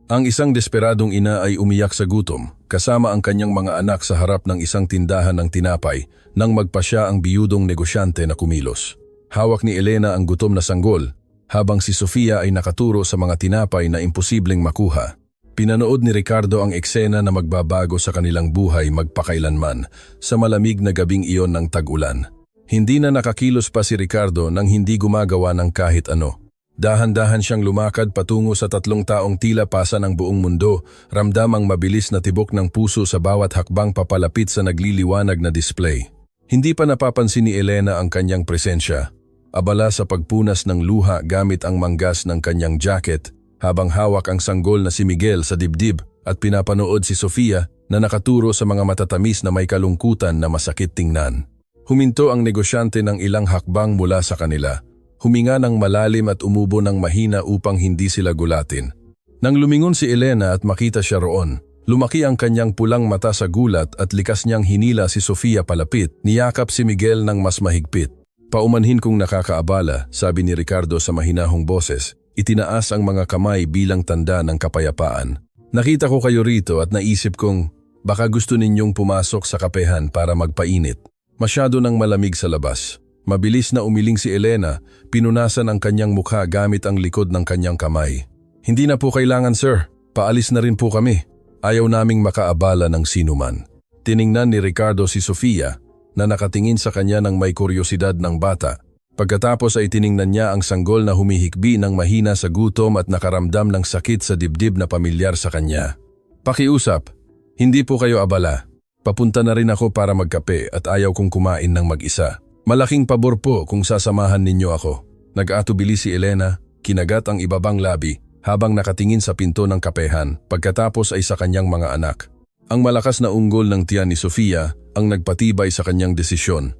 Ang isang desperadong ina ay umiyak sa gutom, kasama ang kanyang mga anak sa harap ng isang tindahan ng tinapay nang magpasya ang biyudong negosyante na kumilos. Hawak ni Elena ang gutom na sanggol, habang si Sofia ay nakaturo sa mga tinapay na imposibleng makuha. Pinanood ni Ricardo ang eksena na magbabago sa kanilang buhay magpakailanman sa malamig na gabing iyon ng tag-ulan. Hindi na nakakilos pa si Ricardo nang hindi gumagawa ng kahit ano. Dahan-dahan siyang lumakad patungo sa 3 taong tila pasa ng buong mundo, ramdam ang mabilis na tibok ng puso sa bawat hakbang papalapit sa nagliliwanag na display. Hindi pa napapansin ni Elena ang kanyang presensya. Abala sa pagpunas ng luha gamit ang manggas ng kanyang jacket, habang hawak ang sanggol na si Miguel sa dibdib at pinapanood si Sofia na nakaturo sa mga matatamis na may kalungkutan na masakit tingnan. Huminto ang negosyante ng ilang hakbang mula sa kanila. Huminga ng malalim at umubo ng mahina upang hindi sila gulatin. Nang lumingon si Elena at makita siya roon, lumaki ang kanyang pulang mata sa gulat at likas niyang hinila si Sofia palapit, niyakap si Miguel ng mas mahigpit. Paumanhin kong nakakaabala, sabi ni Ricardo sa mahinahong boses, itinaas ang mga kamay bilang tanda ng kapayapaan. Nakita ko kayo rito at naisip kong baka gusto ninyong pumasok sa kapehan para magpainit. Masyado nang malamig sa labas. Mabilis na umiling si Elena, pinunasan ang kanyang mukha gamit ang likod ng kanyang kamay. Hindi na po kailangan sir, paalis na rin po kami. Ayaw naming makaabala ng sinuman. Tiningnan ni Ricardo si Sofia na nakatingin sa kanya ng may kuryosidad ng bata. Pagkatapos ay tiningnan niya ang sanggol na humihikbi ng mahina sa gutom at nakaramdam ng sakit sa dibdib na pamilyar sa kanya. Pakiusap, hindi po kayo abala. Papunta na rin ako para magkape at ayaw kong kumain ng mag-isa. Malaking pabor po kung sasamahan ninyo ako. Nag-atubili si Elena, kinagat ang ibabang labi habang nakatingin sa pinto ng kapehan, pagkatapos ay sa kanyang mga anak. Ang malakas na unggol ng tiyan ni Sofia ang nagpatibay sa kanyang desisyon.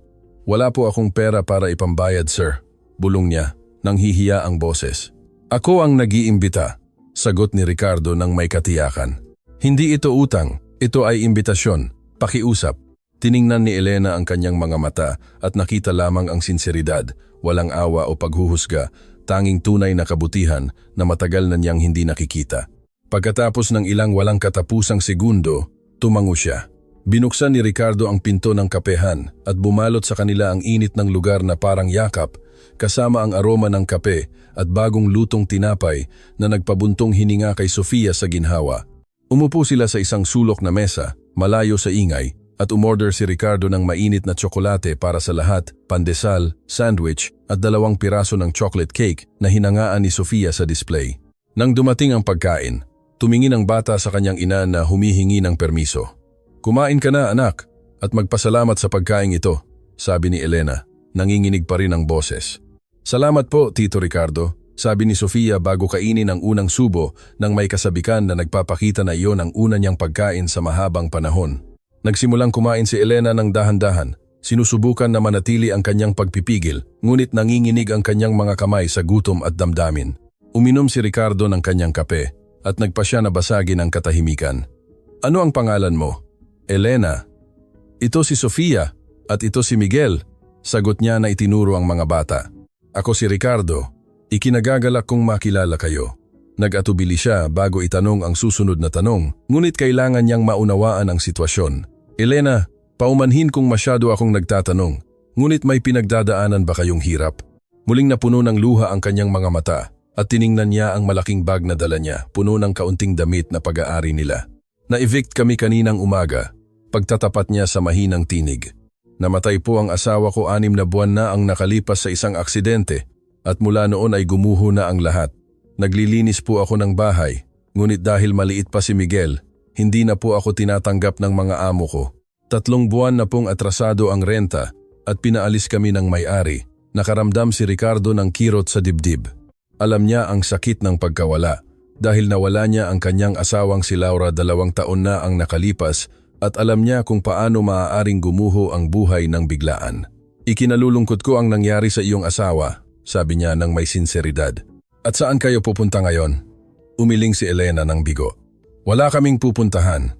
Wala po akong pera para ipambayad sir, bulong niya, nang hihiya ang boses. Ako ang nag-iimbita, sagot ni Ricardo ng may katiyakan. Hindi ito utang, ito ay imbitasyon, pakiusap. Tiningnan ni Elena ang kanyang mga mata at nakita lamang ang sinseridad, walang awa o paghuhusga, tanging tunay na kabutihan na matagal na niyang hindi nakikita. Pagkatapos ng ilang walang katapusang segundo, tumango siya. Binuksan ni Ricardo ang pinto ng kapehan at bumalot sa kanila ang init ng lugar na parang yakap, kasama ang aroma ng kape at bagong lutong tinapay na nagpabuntong hininga kay Sofia sa ginhawa. Umupo sila sa isang sulok na mesa, malayo sa ingay, at umorder si Ricardo ng mainit na tsokolate para sa lahat, pandesal, sandwich at 2 piraso ng chocolate cake na hinangaan ni Sofia sa display. Nang dumating ang pagkain, tumingin ang bata sa kanyang ina na humihingi ng permiso. Kumain ka na anak at magpasalamat sa pagkain ito, sabi ni Elena, nanginginig pa rin ang boses. Salamat po Tito Ricardo, sabi ni Sofia bago kainin ang unang subo nang may kasabikan na nagpapakita na iyon ang una niyang pagkain sa mahabang panahon. Nagsimulang kumain si Elena ng dahan-dahan, sinusubukan na manatili ang kanyang pagpipigil, ngunit nanginginig ang kanyang mga kamay sa gutom at damdamin. Uminom si Ricardo ng kanyang kape at nagpasya na basagin ang katahimikan. Ano ang pangalan mo? Elena. Ito si Sofia at ito si Miguel, sagot niya na itinuro ang mga bata. Ako si Ricardo, ikinagagalak kong makilala kayo. Nag-atubili siya bago itanong ang susunod na tanong, ngunit kailangan niyang maunawaan ang sitwasyon. Elena, paumanhin kung masyado akong nagtatanong, ngunit may pinagdadaanan ba kayong hirap? Muling napuno ng luha ang kanyang mga mata at tiningnan niya ang malaking bag na dala niya, puno ng kaunting damit na pag-aari nila. Na-evict kami kaninang umaga, pagtatapat niya sa mahinang tinig. Namatay po ang asawa ko 6 na buwan na ang nakalipas sa isang aksidente at mula noon ay gumuho na ang lahat. Naglilinis po ako ng bahay, ngunit dahil maliit pa si Miguel, hindi na po ako tinatanggap ng mga amo ko. 3 buwan na pong atrasado ang renta at pinaalis kami ng may-ari. Nakaramdam si Ricardo ng kirot sa dibdib. Alam niya ang sakit ng pagkawala dahil nawala niya ang kanyang asawang si Laura 2 taon na ang nakalipas at alam niya kung paano maaaring gumuho ang buhay ng biglaan. Ikinalulungkot ko ang nangyari sa iyong asawa, sabi niya ng may sinseridad. At saan kayo pupunta ngayon? Umiling si Elena ng bigo. Wala kaming pupuntahan.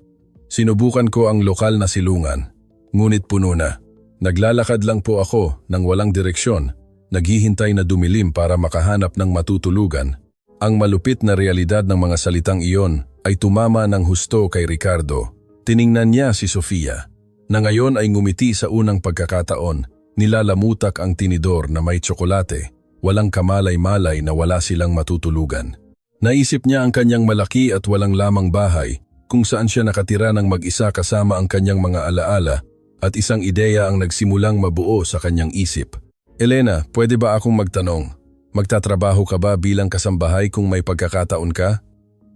Sinubukan ko ang lokal na silungan, ngunit puno na. Naglalakad lang po ako nang walang direksyon, naghihintay na dumilim para makahanap ng matutulugan. Ang malupit na realidad ng mga salitang iyon ay tumama ng husto kay Ricardo. Tiningnan niya si Sofia, na ngayon ay ngumiti sa unang pagkakataon, nilalamutak ang tinidor na may tsokolate, walang kamalay-malay na wala silang matutulugan. Naisip niya ang kanyang malaki at walang lamang bahay, kung saan siya nakatira ng mag-isa kasama ang kanyang mga alaala, at isang ideya ang nagsimulang mabuo sa kanyang isip. Elena, pwede ba akong magtanong? Magtatrabaho ka ba bilang kasambahay kung may pagkakataon ka?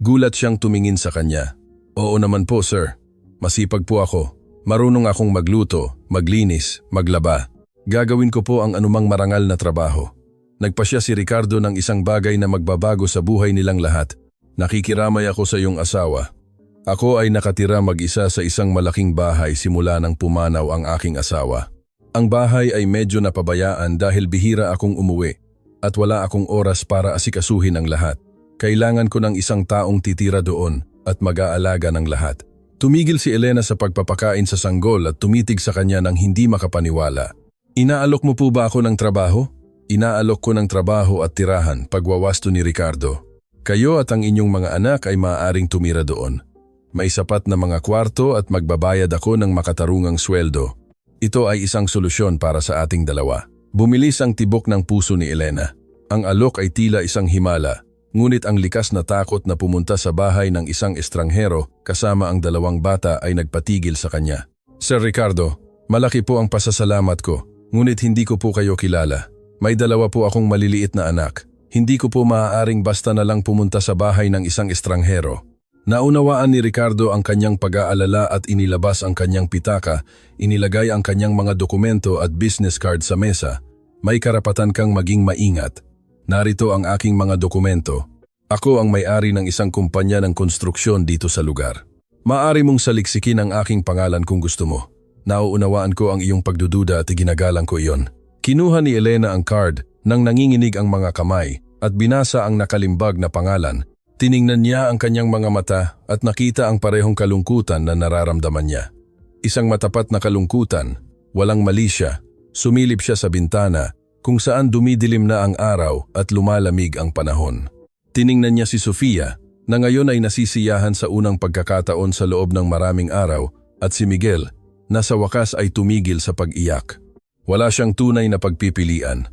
Gulat siyang tumingin sa kanya. Oo naman po, sir. Masipag po ako. Marunong akong magluto, maglinis, maglaba. Gagawin ko po ang anumang marangal na trabaho. Nagpasya si Ricardo ng isang bagay na magbabago sa buhay nilang lahat. Nakikiramay ako sa iyong asawa. Ako ay nakatira mag-isa sa isang malaking bahay simula nang pumanaw ang aking asawa. Ang bahay ay medyo napabayaan dahil bihira akong umuwi. At wala akong oras para asikasuhin ang lahat. Kailangan ko ng isang taong titira doon at mag-aalaga ng lahat. Tumigil si Elena sa pagpapakain sa sanggol at tumitig sa kanya ng hindi makapaniwala. Inaalok mo po ba ako ng trabaho? Inaalok ko ng trabaho at tirahan, pagwawasto ni Ricardo. Kayo at ang inyong mga anak ay maaaring tumira doon. May sapat na mga kwarto at magbabayad ako ng makatarungang sweldo. Ito ay isang solusyon para sa ating dalawa. Bumilis ang tibok ng puso ni Elena. Ang alok ay tila isang himala, ngunit ang likas na takot na pumunta sa bahay ng isang estranghero kasama ang dalawang bata ay nagpatigil sa kanya. Sir Ricardo, malaki po ang pasasalamat ko, ngunit hindi ko po kayo kilala. May dalawa po akong maliliit na anak. Hindi ko po maaaring basta na lang pumunta sa bahay ng isang estranghero. Naunawaan ni Ricardo ang kanyang pag-aalala at inilabas ang kanyang pitaka, inilagay ang kanyang mga dokumento at business card sa mesa. May karapatan kang maging maingat. Narito ang aking mga dokumento. Ako ang may-ari ng isang kumpanya ng konstruksyon dito sa lugar. Maaari mong saliksikin ang aking pangalan kung gusto mo. Nauunawaan ko ang iyong pagdududa at ginagalang ko iyon. Kinuha ni Elena ang card nang nanginginig ang mga kamay at binasa ang nakalimbag na pangalan. Tiningnan niya ang kanyang mga mata at nakita ang parehong kalungkutan na nararamdaman niya. Isang matapat na kalungkutan, walang mali siya. Sumilip siya sa bintana kung saan dumidilim na ang araw at lumalamig ang panahon. Tiningnan niya si Sofia na ngayon ay nasisiyahan sa unang pagkakataon sa loob ng maraming araw at si Miguel na sa wakas ay tumigil sa pag-iyak. Wala siyang tunay na pagpipilian.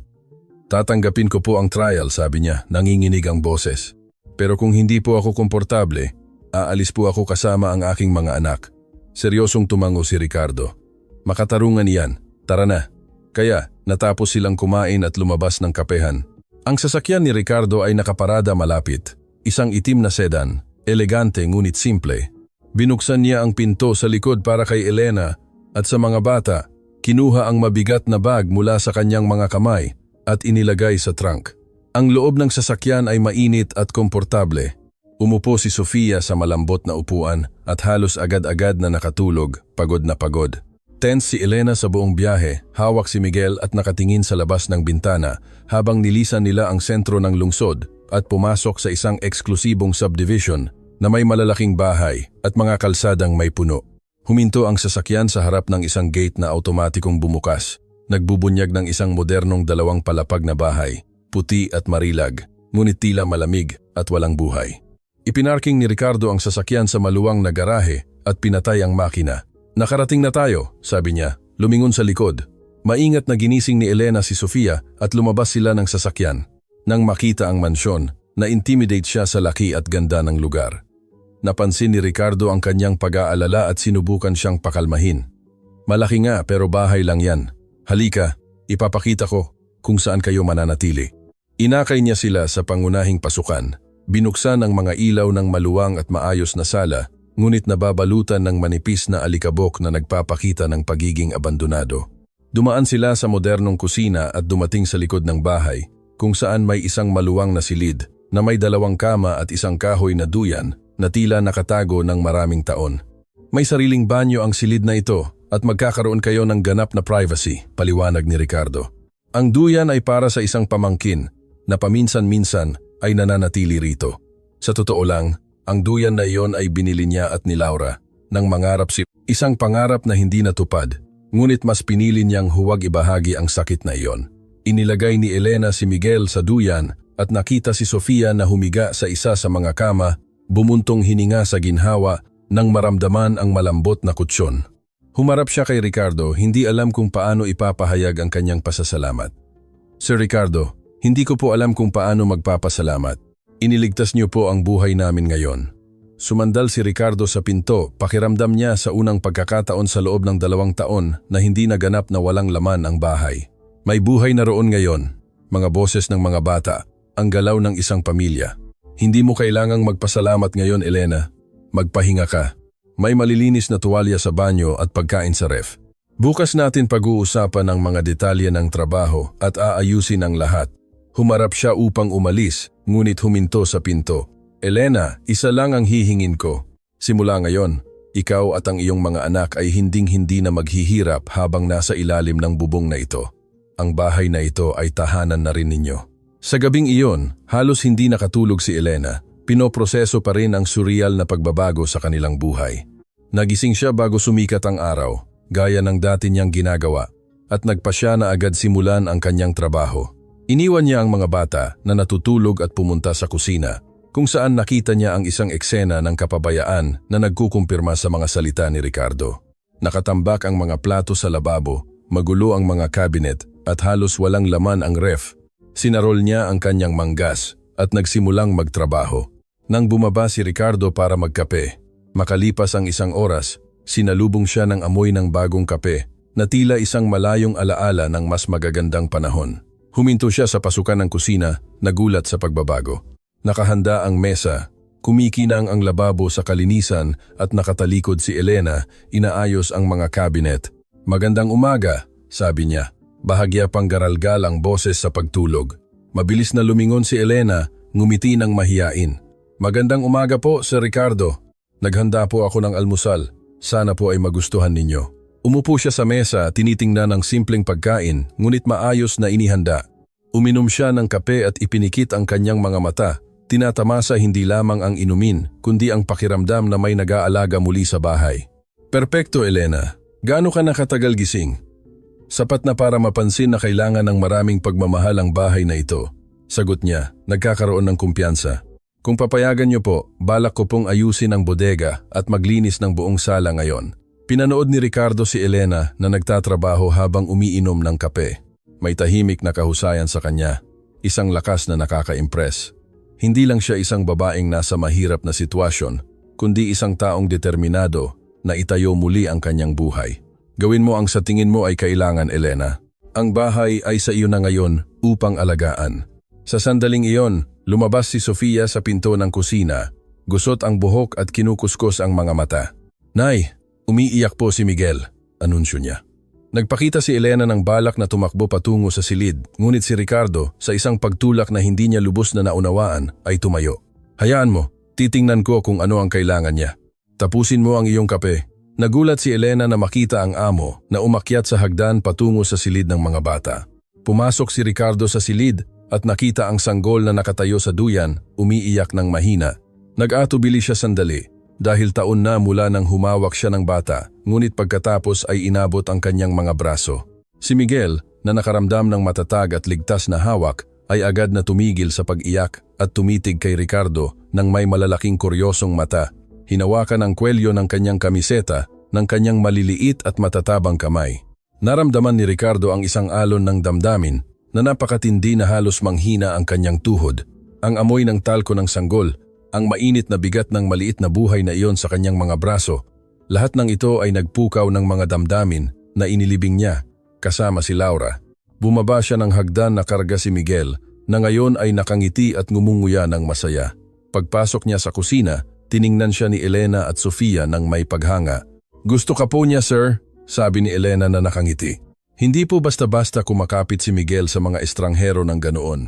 Tatanggapin ko po ang trial, sabi niya, nanginginig ang boses. Pero kung hindi po ako komportable, aalis po ako kasama ang aking mga anak. Seryosong tumango si Ricardo. Makatarungan iyan, tara na. Kaya natapos silang kumain at lumabas ng kapehan. Ang sasakyan ni Ricardo ay nakaparada malapit. Isang itim na sedan, elegante ngunit simple. Binuksan niya ang pinto sa likod para kay Elena at sa mga bata. Kinuha ang mabigat na bag mula sa kanyang mga kamay at inilagay sa trunk. Ang loob ng sasakyan ay mainit at komportable. Umupo si Sofia sa malambot na upuan at halos agad-agad na nakatulog, pagod na pagod. Tense si Elena sa buong biyahe, hawak si Miguel at nakatingin sa labas ng bintana habang nilisan nila ang sentro ng lungsod at pumasok sa isang eksklusibong subdivision na may malalaking bahay at mga kalsadang may puno. Huminto ang sasakyan sa harap ng isang gate na automatikong bumukas. Nagbubunyag ng isang modernong dalawang palapag na bahay. Puti at marilag, ngunit tila malamig at walang buhay. Ipinarking ni Ricardo ang sasakyan sa maluwang na garahe at pinatay ang makina. Nakarating na tayo, sabi niya, lumingon sa likod. Maingat na ginising ni Elena si Sofia at lumabas sila ng sasakyan. Nang makita ang mansyon, na-intimidate siya sa laki at ganda ng lugar. Napansin ni Ricardo ang kanyang pag-aalala at sinubukan siyang pakalmahin. Malaki nga pero bahay lang yan. Halika, ipapakita ko kung saan kayo mananatili. Inakay niya sila sa pangunahing pasukan. Binuksan ang mga ilaw ng maluwang at maayos na sala, ngunit nababalutan ng manipis na alikabok na nagpapakita ng pagiging abandonado. Dumaan sila sa modernong kusina at dumating sa likod ng bahay, kung saan may isang maluwang na silid na may 2 kama at isang kahoy na duyan na tila nakatago ng maraming taon. May sariling banyo ang silid na ito at magkakaroon kayo ng ganap na privacy, paliwanag ni Ricardo. Ang duyan ay para sa isang pamangkin na paminsan-minsan ay nananatili rito. Sa totoo lang, ang duyan na iyon ay binili niya at ni Laura nang mangarap si isang pangarap na hindi natupad, ngunit mas pinili niyang huwag ibahagi ang sakit na iyon. Inilagay ni Elena si Miguel sa duyan at nakita si Sofia na humiga sa isa sa mga kama, bumuntong hininga sa ginhawa nang maramdaman ang malambot na kutsyon. Humarap siya kay Ricardo, hindi alam kung paano ipapahayag ang kanyang pasasalamat. Sir Ricardo, hindi ko po alam kung paano magpapasalamat. Iniligtas niyo po ang buhay namin ngayon. Sumandal si Ricardo sa pinto, pakiramdam niya sa unang pagkakataon sa loob ng 2 taon na hindi naganap na walang laman ang bahay. May buhay na roon ngayon, mga boses ng mga bata, ang galaw ng isang pamilya. Hindi mo kailangang magpasalamat ngayon, Elena. Magpahinga ka. May malilinis na tuwalya sa banyo at pagkain sa ref. Bukas natin pag-uusapan ang mga detalye ng trabaho at aayusin ang lahat. Humarap siya upang umalis, ngunit huminto sa pinto. Elena, isa lang ang hihingin ko. Simula ngayon, ikaw at ang iyong mga anak ay hinding-hindi na maghihirap habang nasa ilalim ng bubong na ito. Ang bahay na ito ay tahanan na rin ninyo. Sa gabing iyon, halos hindi nakatulog si Elena. Pinoproseso pa rin ang surreal na pagbabago sa kanilang buhay. Nagising siya bago sumikat ang araw, gaya ng dati niyang ginagawa, at nagpa siya na agad simulan ang kanyang trabaho. Iniwan niya ang mga bata na natutulog at pumunta sa kusina, kung saan nakita niya ang isang eksena ng kapabayaan na nagkukumpirma sa mga salita ni Ricardo. Nakatambak ang mga plato sa lababo, magulo ang mga cabinet at halos walang laman ang ref. Sinarol niya ang kanyang manggas at nagsimulang magtrabaho. Nang bumaba si Ricardo para magkape, makalipas ang 1 oras, sinalubong siya ng amoy ng bagong kape na tila isang malayong alaala ng mas magagandang panahon. Huminto siya sa pasukan ng kusina, nagulat sa pagbabago. Nakahanda ang mesa, kumikinang ang lababo sa kalinisan at nakatalikod si Elena, inaayos ang mga cabinet. Magandang umaga, sabi niya. Bahagya pang garalgal ang boses sa pagtulog. Mabilis na lumingon si Elena, ngumiti ng mahiyain. Magandang umaga po, Sir Ricardo. Naghanda po ako ng almusal. Sana po ay magustuhan ninyo. Umupo siya sa mesa, tinitingnan ng simpleng pagkain, ngunit maayos na inihanda. Uminom siya ng kape at ipinikit ang kanyang mga mata. Tinatamasa hindi lamang ang inumin, kundi ang pakiramdam na may nag-aalaga muli sa bahay. Perpekto, Elena. Gaano ka nakatagal gising? Sapat na para mapansin na kailangan ng maraming pagmamahal ang bahay na ito. Sagot niya, nagkakaroon ng kumpiyansa. Kung papayagan niyo po, balak ko pong ayusin ang bodega at maglinis ng buong sala ngayon. Pinanood ni Ricardo si Elena na nagtatrabaho habang umiinom ng kape. May tahimik na kahusayan sa kanya, isang lakas na nakaka-impress. Hindi lang siya isang babaeng nasa mahirap na sitwasyon, kundi isang taong determinado na itayo muli ang kanyang buhay. Gawin mo ang sa tingin mo ay kailangan, Elena. Ang bahay ay sa iyo na ngayon upang alagaan. Sa sandaling iyon, lumabas si Sofia sa pinto ng kusina, gusot ang buhok at kinukuskos ang mga mata. Nay, umiiyak po si Miguel, anunsyo niya. Nagpakita si Elena ng balak na tumakbo patungo sa silid, ngunit si Ricardo, sa isang pagtulak na hindi niya lubos na naunawaan, ay tumayo. Hayaan mo, titingnan ko kung ano ang kailangan niya. Tapusin mo ang iyong kape. Nagulat si Elena na makita ang amo na umakyat sa hagdan patungo sa silid ng mga bata. Pumasok si Ricardo sa silid at nakita ang sanggol na nakatayo sa duyan, umiiyak ng mahina. Nag-atubili siya sandali dahil taon na mula nang humawak siya ng bata, ngunit pagkatapos ay inabot ang kanyang mga braso. Si Miguel, na nakaramdam ng matatag at ligtas na hawak, ay agad na tumigil sa pag-iyak at tumitig kay Ricardo nang may malalaking kuryosong mata. Hinawakan ang kwelyo ng kanyang kamiseta ng kanyang maliliit at matatabang kamay. Naramdaman ni Ricardo ang isang alon ng damdamin na napakatindi na halos manghina ang kanyang tuhod. Ang amoy ng talko ng sanggol, ang mainit na bigat ng maliit na buhay na iyon sa kanyang mga braso, lahat ng ito ay nagpukaw ng mga damdamin na inilibing niya, kasama si Laura. Bumaba siya ng hagdan na karga si Miguel, na ngayon ay nakangiti at ngumunguya ng masaya. Pagpasok niya sa kusina, tiningnan siya ni Elena at Sofia ng may paghanga. Gusto ka po niya, sir? Sabi ni Elena na nakangiti. Hindi po basta-basta kumakapit si Miguel sa mga estranghero ng ganoon.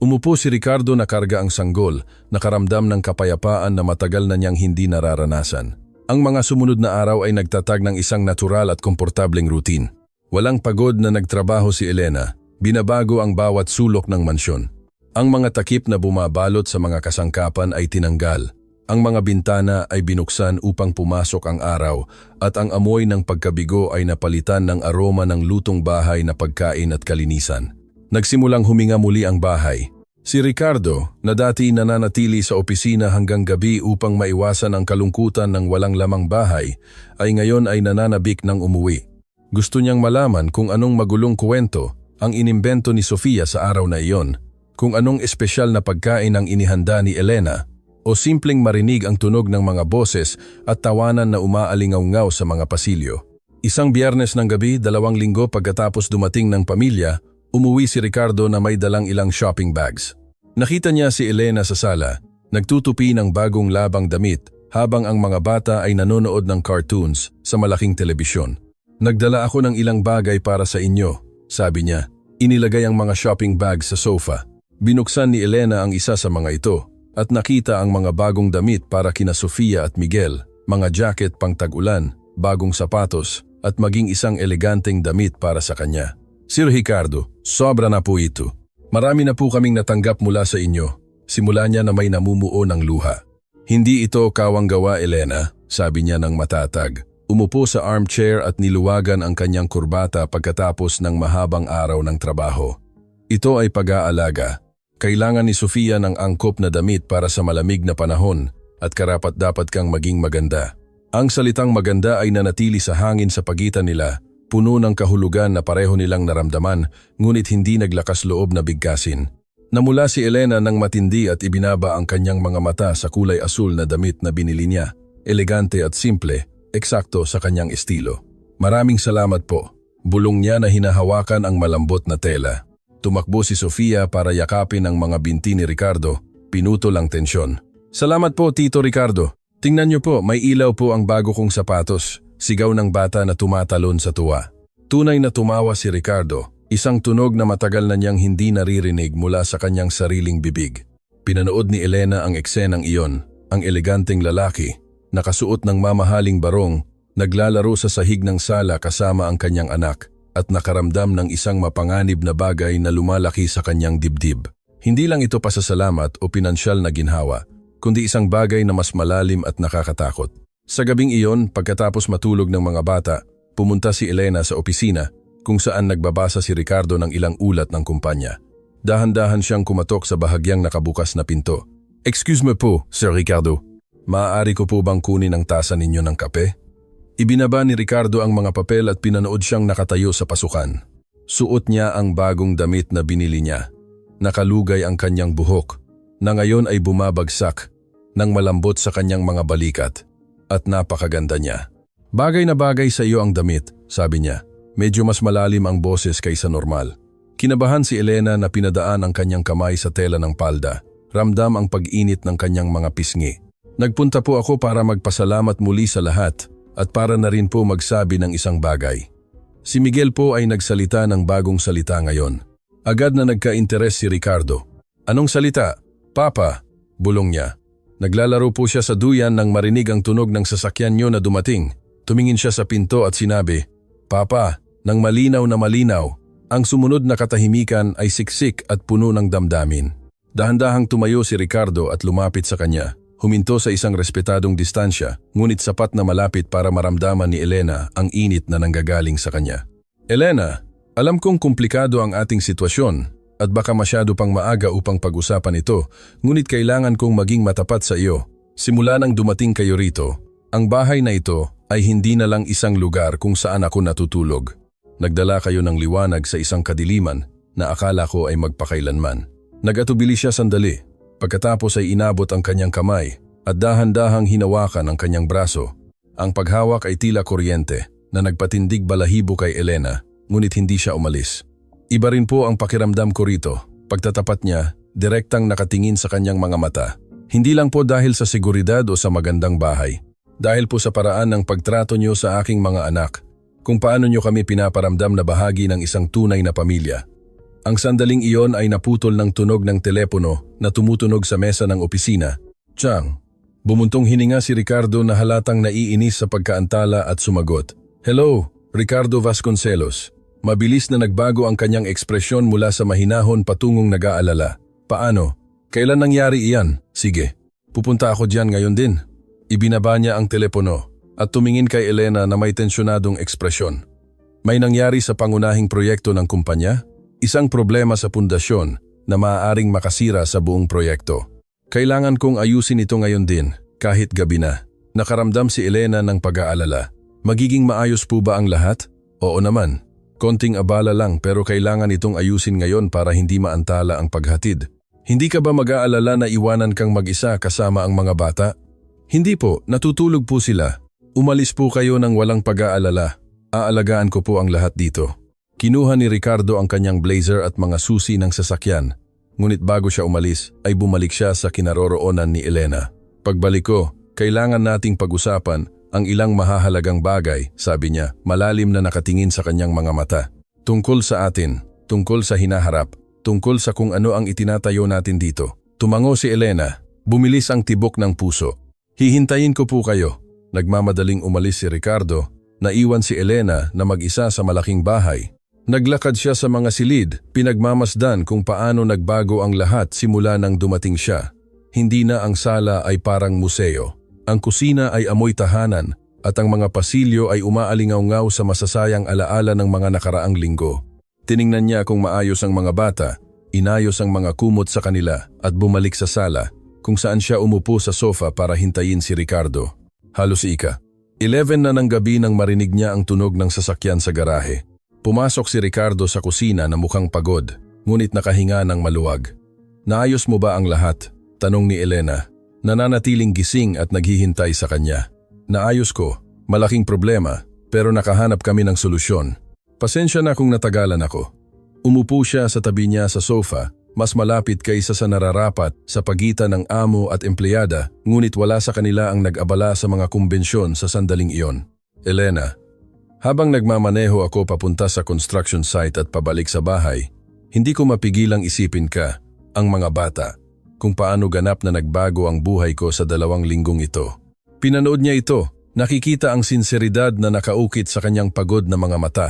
Umupo si Ricardo na karga ang sanggol, nakaramdam ng kapayapaan na matagal na niyang hindi nararanasan. Ang mga sumunod na araw ay nagtatag ng isang natural at komportableng routine. Walang pagod na nagtrabaho si Elena, binabago ang bawat sulok ng mansyon. Ang mga takip na bumabalot sa mga kasangkapan ay tinanggal. Ang mga bintana ay binuksan upang pumasok ang araw at ang amoy ng pagkabigo ay napalitan ng aroma ng lutong bahay na pagkain at kalinisan. Nagsimulang huminga muli ang bahay. Si Ricardo, na dati nananatili sa opisina hanggang gabi upang maiwasan ang kalungkutan ng walang lamang bahay, ay ngayon ay nananabik ng umuwi. Gusto niyang malaman kung anong magulong kwento ang inimbento ni Sofia sa araw na iyon, kung anong espesyal na pagkain ang inihanda ni Elena, o simpleng marinig ang tunog ng mga boses at tawanan na umaalingaw-ngaw sa mga pasilyo. Isang Biyernes ng gabi, 2 linggo pagkatapos dumating ng pamilya, umuwi si Ricardo na may dalang ilang shopping bags. Nakita niya si Elena sa sala, nagtutupi ng bagong labang damit habang ang mga bata ay nanonood ng cartoons sa malaking telebisyon. Nagdala ako ng ilang bagay para sa inyo, sabi niya. Inilagay ang mga shopping bags sa sofa. Binuksan ni Elena ang isa sa mga ito at nakita ang mga bagong damit para kina Sofia at Miguel, mga jacket pang tag-ulan, bagong sapatos at maging isang eleganteng damit para sa kanya. Sir Ricardo, sobra na po ito. Marami na po kaming natanggap mula sa inyo. Simula niya na may namumuo ng luha. Hindi ito kawang gawa, Elena, sabi niya ng matatag. Umupo sa armchair at niluwagan ang kanyang kurbata pagkatapos ng mahabang araw ng trabaho. Ito ay pag-aalaga. Kailangan ni Sofia ng angkop na damit para sa malamig na panahon at karapat-dapat kang maging maganda. Ang salitang maganda ay nanatili sa hangin sa pagitan nila, puno ng kahulugan na pareho nilang naramdaman, ngunit hindi naglakas loob na bigkasin. Namula si Elena ng matindi at ibinaba ang kanyang mga mata sa kulay asul na damit na binili niya. Elegante at simple, eksakto sa kanyang estilo. Maraming salamat po. Bulong niya na hinahawakan ang malambot na tela. Tumakbo si Sofia para yakapin ang mga binti ni Ricardo, pinutol ang tensyon. Salamat po, Tito Ricardo. Tingnan niyo po, may ilaw po ang bago kong sapatos. Sigaw ng bata na tumatalon sa tuwa. Tunay na tumawa si Ricardo, isang tunog na matagal na niyang hindi naririnig mula sa kanyang sariling bibig. Pinanood ni Elena ang eksenang iyon, ang eleganteng lalaki, nakasuot ng mamahaling barong, naglalaro sa sahig ng sala kasama ang kanyang anak, at nakaramdam ng isang mapanganib na bagay na lumalaki sa kanyang dibdib. Hindi lang ito pasasalamat o pinansyal na ginhawa, kundi isang bagay na mas malalim at nakakatakot. Sa gabing iyon, pagkatapos matulog ng mga bata, pumunta si Elena sa opisina kung saan nagbabasa si Ricardo ng ilang ulat ng kumpanya. Dahan-dahan siyang kumatok sa bahagyang nakabukas na pinto. Excuse me po, Sir Ricardo. Maaari ko po bang kunin ang tasa ninyo ng kape? Ibinaba ni Ricardo ang mga papel at pinanood siyang nakatayo sa pasukan. Suot niya ang bagong damit na binili niya. Nakalugay ang kanyang buhok, na ngayon ay bumabagsak, nang malambot sa kanyang mga balikat. At napakaganda niya. Bagay na bagay sa iyo ang damit, sabi niya. Medyo mas malalim ang boses kaysa normal. Kinabahan si Elena na pinadaan ang kanyang kamay sa tela ng palda. Ramdam ang pag-init ng kanyang mga pisngi. Nagpunta po ako para magpasalamat muli sa lahat at para na rin po magsabi ng isang bagay. Si Miguel po ay nagsalita ng bagong salita ngayon. Agad na nagka-interes si Ricardo. Anong salita? Papa, bulong niya. Naglalaro po siya sa duyan nang marinig ang tunog ng sasakyan niyo na dumating. Tumingin siya sa pinto at sinabi, Papa, nang malinaw na malinaw, ang sumunod na katahimikan ay siksik at puno ng damdamin. Dahan-dahang tumayo si Ricardo at lumapit sa kanya. Huminto sa isang respetadong distansya, ngunit sapat na malapit para maramdaman ni Elena ang init na nanggagaling sa kanya. Elena, alam kong komplikado ang ating sitwasyon. At baka masyado pang maaga upang pag-usapan ito, ngunit kailangan kong maging matapat sa iyo. Simula nang dumating kayo rito, ang bahay na ito ay hindi na lang isang lugar kung saan ako natutulog. Nagdala kayo ng liwanag sa isang kadiliman na akala ko ay magpakailanman. Nag-atubili siya sandali, pagkatapos ay inabot ang kanyang kamay at dahan-dahang hinawakan ang kanyang braso. Ang paghawak ay tila kuryente na nagpatindig balahibo kay Elena, ngunit hindi siya umalis. Iba rin po ang pakiramdam ko rito. Pagtatapat niya, direktang nakatingin sa kanyang mga mata. Hindi lang po dahil sa seguridad o sa magandang bahay. Dahil po sa paraan ng pagtrato niyo sa aking mga anak. Kung paano niyo kami pinaparamdam na bahagi ng isang tunay na pamilya. Ang sandaling iyon ay naputol ng tunog ng telepono na tumutunog sa mesa ng opisina. Chang. Bumuntong hininga si Ricardo na halatang naiinis sa pagkaantala at sumagot. Hello, Ricardo Vasconcelos. Mabilis na nagbago ang kanyang ekspresyon mula sa mahinahon patungong nag-aalala. Paano? Kailan nangyari iyan? Sige, pupunta ako diyan ngayon din. Ibinaba niya ang telepono at tumingin kay Elena na may tensyonadong ekspresyon. May nangyari sa pangunahing proyekto ng kumpanya? Isang problema sa pundasyon na maaaring makasira sa buong proyekto. Kailangan kong ayusin ito ngayon din, kahit gabi na. Nakaramdam si Elena ng pag-aalala. Magiging maayos po ba ang lahat? Oo naman. Konting abala lang pero kailangan itong ayusin ngayon para hindi maantala ang paghatid. Hindi ka ba mag-aalala na iwanan kang mag-isa kasama ang mga bata? Hindi po, natutulog po sila. Umalis po kayo ng walang pag-aalala. Aalagaan ko po ang lahat dito. Kinuha ni Ricardo ang kanyang blazer at mga susi ng sasakyan. Ngunit bago siya umalis, ay bumalik siya sa kinaroroonan ni Elena. Pagbalik ko, kailangan nating pag-usapan ang ilang mahahalagang bagay, sabi niya, malalim na nakatingin sa kanyang mga mata. Tungkol sa atin, tungkol sa hinaharap, tungkol sa kung ano ang itinatayo natin dito. Tumango si Elena, bumilis ang tibok ng puso. Hihintayin ko po kayo. Nagmamadaling umalis si Ricardo, naiwan si Elena na mag-isa sa malaking bahay. Naglakad siya sa mga silid, pinagmamasdan kung paano nagbago ang lahat simula nang dumating siya. Hindi na ang sala ay parang museo. Ang kusina ay amoy tahanan at ang mga pasilyo ay umaalingaw-ngaw sa masasayang alaala ng mga nakaraang linggo. Tiningnan niya kung maayos ang mga bata, inayos ang mga kumot sa kanila at bumalik sa sala kung saan siya umupo sa sofa para hintayin si Ricardo. Halos 11 na ng gabi nang marinig niya ang tunog ng sasakyan sa garahe. Pumasok si Ricardo sa kusina na mukhang pagod, ngunit nakahinga ng maluwag. Naayos mo ba ang lahat? Tanong ni Elena. Nananatiling gising at naghihintay sa kanya. Naayos ko, malaking problema, pero nakahanap kami ng solusyon. Pasensya na kung natagalan ako. Umupo siya sa tabi niya sa sofa, mas malapit kaysa sa nararapat sa pagitan ng amo at empleyada, ngunit wala sa kanila ang nag-abala sa mga kumbensyon sa sandaling iyon. Elena, habang nagmamaneho ako papunta sa construction site at pabalik sa bahay, hindi ko mapigilang isipin ka, ang mga bata, kung paano ganap na nagbago ang buhay ko sa 2 linggong ito. Pinanood niya ito, nakikita ang sinseridad na nakaukit sa kanyang pagod na mga mata.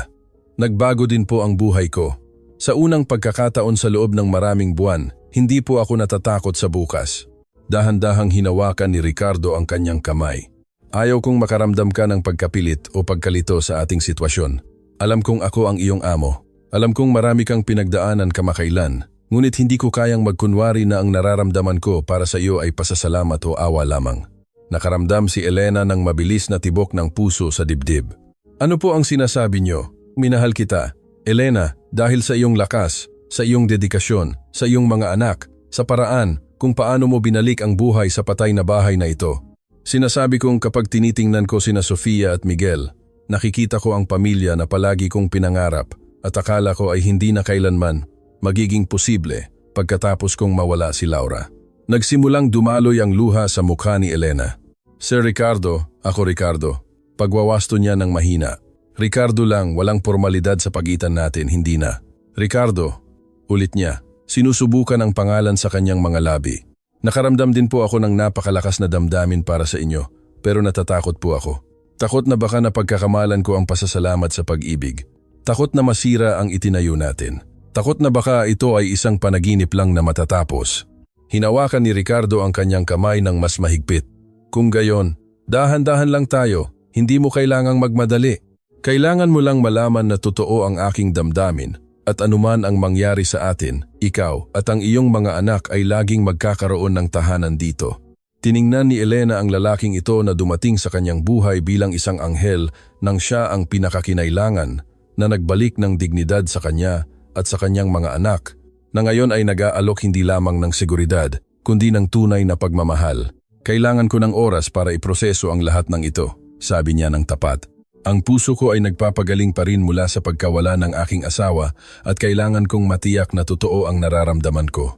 Nagbago din po ang buhay ko. Sa unang pagkakataon sa loob ng maraming buwan, hindi po ako natatakot sa bukas. Dahan-dahang hinawakan ni Ricardo ang kanyang kamay. Ayaw kong makaramdam ka ng pagkapilit o pagkalito sa ating sitwasyon. Alam kong ako ang iyong amo. Alam kong marami kang pinagdaanan kamakailan. Ngunit hindi ko kayang magkunwari na ang nararamdaman ko para sa iyo ay pasasalamat o awa lamang. Nakaramdam si Elena ng mabilis na tibok ng puso sa dibdib. Ano po ang sinasabi niyo? Minahal kita. Elena, dahil sa iyong lakas, sa iyong dedikasyon, sa iyong mga anak, sa paraan kung paano mo binalik ang buhay sa patay na bahay na ito. Sinasabi kong kapag tinitingnan ko sina Sofia at Miguel, nakikita ko ang pamilya na palagi kong pinangarap at akala ko ay hindi na kailanman magiging posible pagkatapos kong mawala si Laura. Nagsimulang dumaloy ang luha sa mukha ni Elena. Sir Ricardo, ako Ricardo. Pagwawasto niya ng mahina. Ricardo lang, walang formalidad sa pagitan natin, hindi na. Ricardo, ulit niya. Sinusubukan ang pangalan sa kanyang mga labi. Nakaramdam din po ako ng napakalakas na damdamin para sa inyo, pero natatakot po ako. Takot na baka napagkakamalan ko ang pasasalamat sa pag-ibig. Takot na masira ang itinayo natin. Takot na baka ito ay isang panaginip lang na matatapos. Hinawakan ni Ricardo ang kanyang kamay ng mas mahigpit. Kung gayon, dahan-dahan lang tayo, hindi mo kailangang magmadali. Kailangan mo lang malaman na totoo ang aking damdamin at anuman ang mangyari sa atin, ikaw at ang iyong mga anak ay laging magkakaroon ng tahanan dito. Tiningnan ni Elena ang lalaking ito na dumating sa kanyang buhay bilang isang anghel nang siya ang pinakakinailangan na nagbalik ng dignidad sa kanya at sa kanyang mga anak, na ngayon ay nag-aalok hindi lamang ng seguridad, kundi ng tunay na pagmamahal. Kailangan ko ng oras para iproseso ang lahat ng ito, sabi niya ng tapat. Ang puso ko ay nagpapagaling pa rin mula sa pagkawala ng aking asawa at kailangan kong matiyak na totoo ang nararamdaman ko.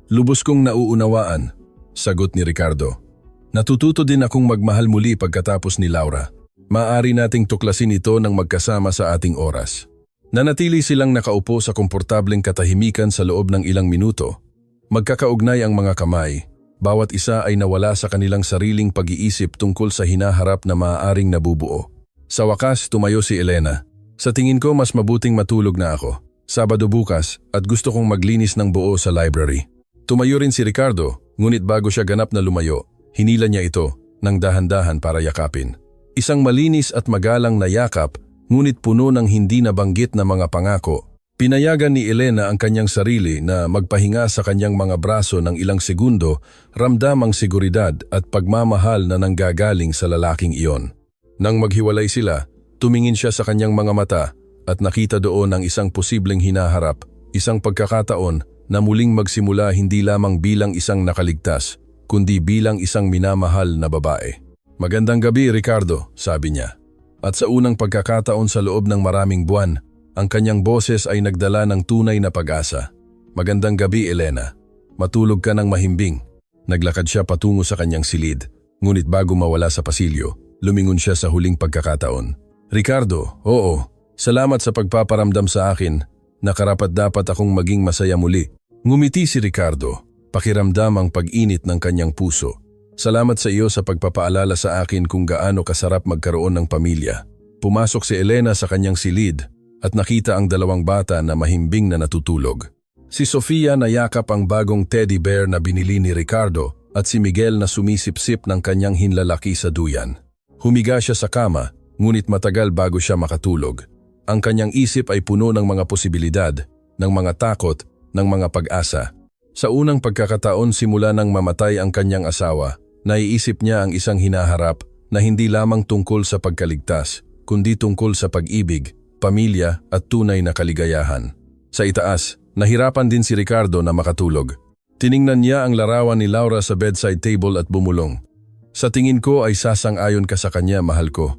Lubos kong nauunawaan, sagot ni Ricardo. Natututo din akong magmahal muli pagkatapos ni Laura. Maaari nating tuklasin ito ng magkasama sa ating oras. Nanatili silang nakaupo sa komportableng katahimikan sa loob ng ilang minuto. Magkakaugnay ang mga kamay. Bawat isa ay nawala sa kanilang sariling pag-iisip tungkol sa hinaharap na maaaring nabubuo. Sa wakas, tumayo si Elena. Sa tingin ko, mas mabuting matulog na ako. Sabado bukas at gusto kong maglinis ng buo sa library. Tumayo rin si Ricardo, ngunit bago siya ganap na lumayo, hinila niya ito ng dahan-dahan para yakapin. Isang malinis at magalang na yakap, ngunit puno ng hindi nabanggit na mga pangako. Pinayagan ni Elena ang kanyang sarili na magpahinga sa kanyang mga braso ng ilang segundo, ramdam ang seguridad at pagmamahal na nanggagaling sa lalaking iyon. Nang maghiwalay sila, tumingin siya sa kanyang mga mata at nakita doon ang isang posibleng hinaharap, isang pagkakataon na muling magsimula hindi lamang bilang isang nakaligtas, kundi bilang isang minamahal na babae. "Magandang gabi, Ricardo," sabi niya. At sa unang pagkakataon sa loob ng maraming buwan, ang kanyang boses ay nagdala ng tunay na pag-asa. "Magandang gabi, Elena. Matulog ka ng mahimbing." Naglakad siya patungo sa kanyang silid, ngunit bago mawala sa pasilyo, lumingon siya sa huling pagkakataon. "Ricardo, oo. Salamat sa pagpaparamdam sa akin na karapat-dapat akong maging masaya muli." Ngumiti si Ricardo, pakiramdam ang pag-init ng kanyang puso. "Salamat sa iyo sa pagpapaalala sa akin kung gaano kasarap magkaroon ng pamilya." Pumasok si Elena sa kanyang silid at nakita ang dalawang bata na mahimbing na natutulog. Si Sofia nayakap ang bagong teddy bear na binili ni Ricardo at si Miguel na sumisipsip ng kanyang hinlalaki sa duyan. Humiga siya sa kama, ngunit matagal bago siya makatulog. Ang kanyang isip ay puno ng mga posibilidad, ng mga takot, ng mga pag-asa. Sa unang pagkakataon simula nang mamatay ang kanyang asawa, naiisip niya ang isang hinaharap na hindi lamang tungkol sa pagkaligtas, kundi tungkol sa pag-ibig, pamilya at tunay na kaligayahan. Sa itaas, nahirapan din si Ricardo na makatulog. Tiningnan niya ang larawan ni Laura sa bedside table at bumulong. "Sa tingin ko ay sasang-ayon ka sa kanya, mahal ko.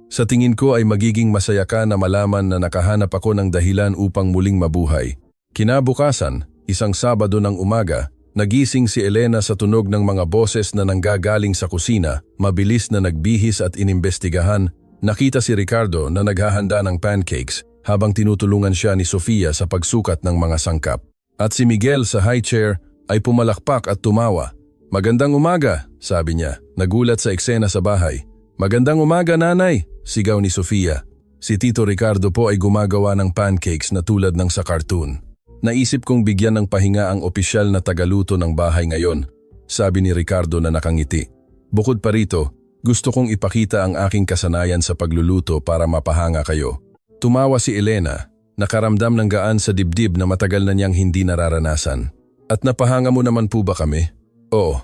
Sa tingin ko ay magiging masaya ka na malaman na nakahanap ako ng dahilan upang muling mabuhay." Kinabukasan, isang Sabado ng umaga, nagising si Elena sa tunog ng mga boses na nanggagaling sa kusina. Mabilis na nagbihis at inimbestigahan, nakita si Ricardo na naghahanda ng pancakes habang tinutulungan siya ni Sofia sa pagsukat ng mga sangkap. At si Miguel sa high chair ay pumalakpak at tumawa. "Magandang umaga," sabi niya, nagulat sa eksena sa bahay. "Magandang umaga, nanay," sigaw ni Sofia. Si Tito Ricardo po ay gumagawa ng pancakes na tulad ng sa cartoon. "Naisip kong bigyan ng pahinga ang opisyal na tagaluto ng bahay ngayon," sabi ni Ricardo na nakangiti. "Bukod pa rito, gusto kong ipakita ang aking kasanayan sa pagluluto para mapahanga kayo." Tumawa si Elena, nakaramdam ng gaan sa dibdib na matagal na niyang hindi nararanasan. "At napahanga mo naman po ba kami?" "Oo.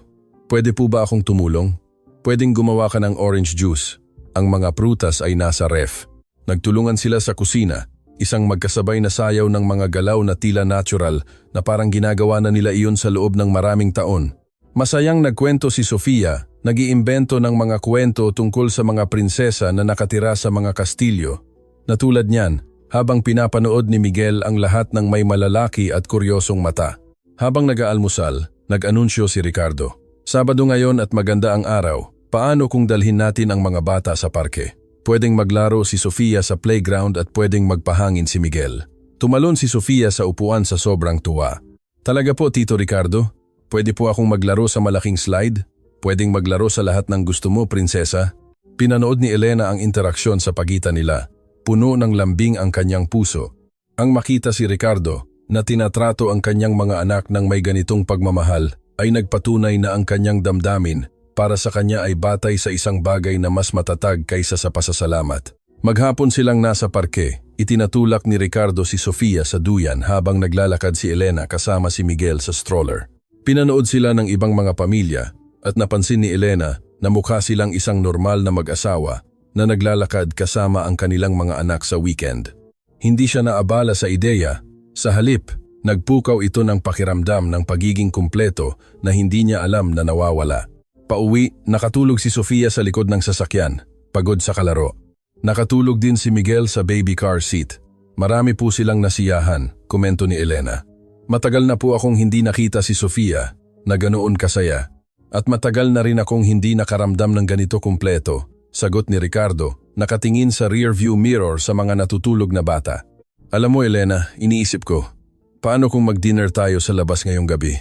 Pwede po ba akong tumulong? Pwedeng gumawa ka ng orange juice. Ang mga prutas ay nasa ref." Nagtulungan sila sa kusina, isang magkasabay na sayaw ng mga galaw na tila natural na parang ginagawa na nila iyon sa loob ng maraming taon. Masayang nagkwento si Sofia, nag-iimbento ng mga kwento tungkol sa mga prinsesa na nakatira sa mga kastilyo. Natulad niyan, habang pinapanood ni Miguel ang lahat ng may malalaki at kuryosong mata. Habang nag-aalmusal, nag-anunsyo si Ricardo. "Sabado ngayon at maganda ang araw. Paano kung dalhin natin ang mga bata sa parke? Pwedeng maglaro si Sofia sa playground at pwedeng magpahangin si Miguel." Tumalon si Sofia sa upuan sa sobrang tuwa. "Talaga po, Tito Ricardo? Pwede po akong maglaro sa malaking slide? Pwedeng maglaro sa lahat ng gusto mo, prinsesa?" Pinanood ni Elena ang interaksyon sa pagitan nila. Puno ng lambing ang kanyang puso. Ang makita si Ricardo na tinatrato ang kanyang mga anak ng may ganitong pagmamahal ay nagpatunay na ang kanyang damdamin para sa kanya ay batay sa isang bagay na mas matatag kaysa sa pasasalamat. Maghapon silang nasa parke, itinatulak ni Ricardo si Sofia sa duyan habang naglalakad si Elena kasama si Miguel sa stroller. Pinanood sila ng ibang mga pamilya at napansin ni Elena na mukha silang isang normal na mag-asawa na naglalakad kasama ang kanilang mga anak sa weekend. Hindi siya naabala sa ideya, sa halip, nagpukaw ito ng pakiramdam ng pagiging kumpleto na hindi niya alam na nawawala. Pauwi, nakatulog si Sofia sa likod ng sasakyan, pagod sa kalaro. Nakatulog din si Miguel sa baby car seat. "Marami po silang nasiyahan," komento ni Elena. "Matagal na po akong hindi nakita si Sofia na ganoon kasaya. At matagal na rin akong hindi nakaramdam ng ganito kumpleto," sagot ni Ricardo, nakatingin sa rearview mirror sa mga natutulog na bata. "Alam mo, Elena, iniisip ko, paano kung mag-dinner tayo sa labas ngayong gabi?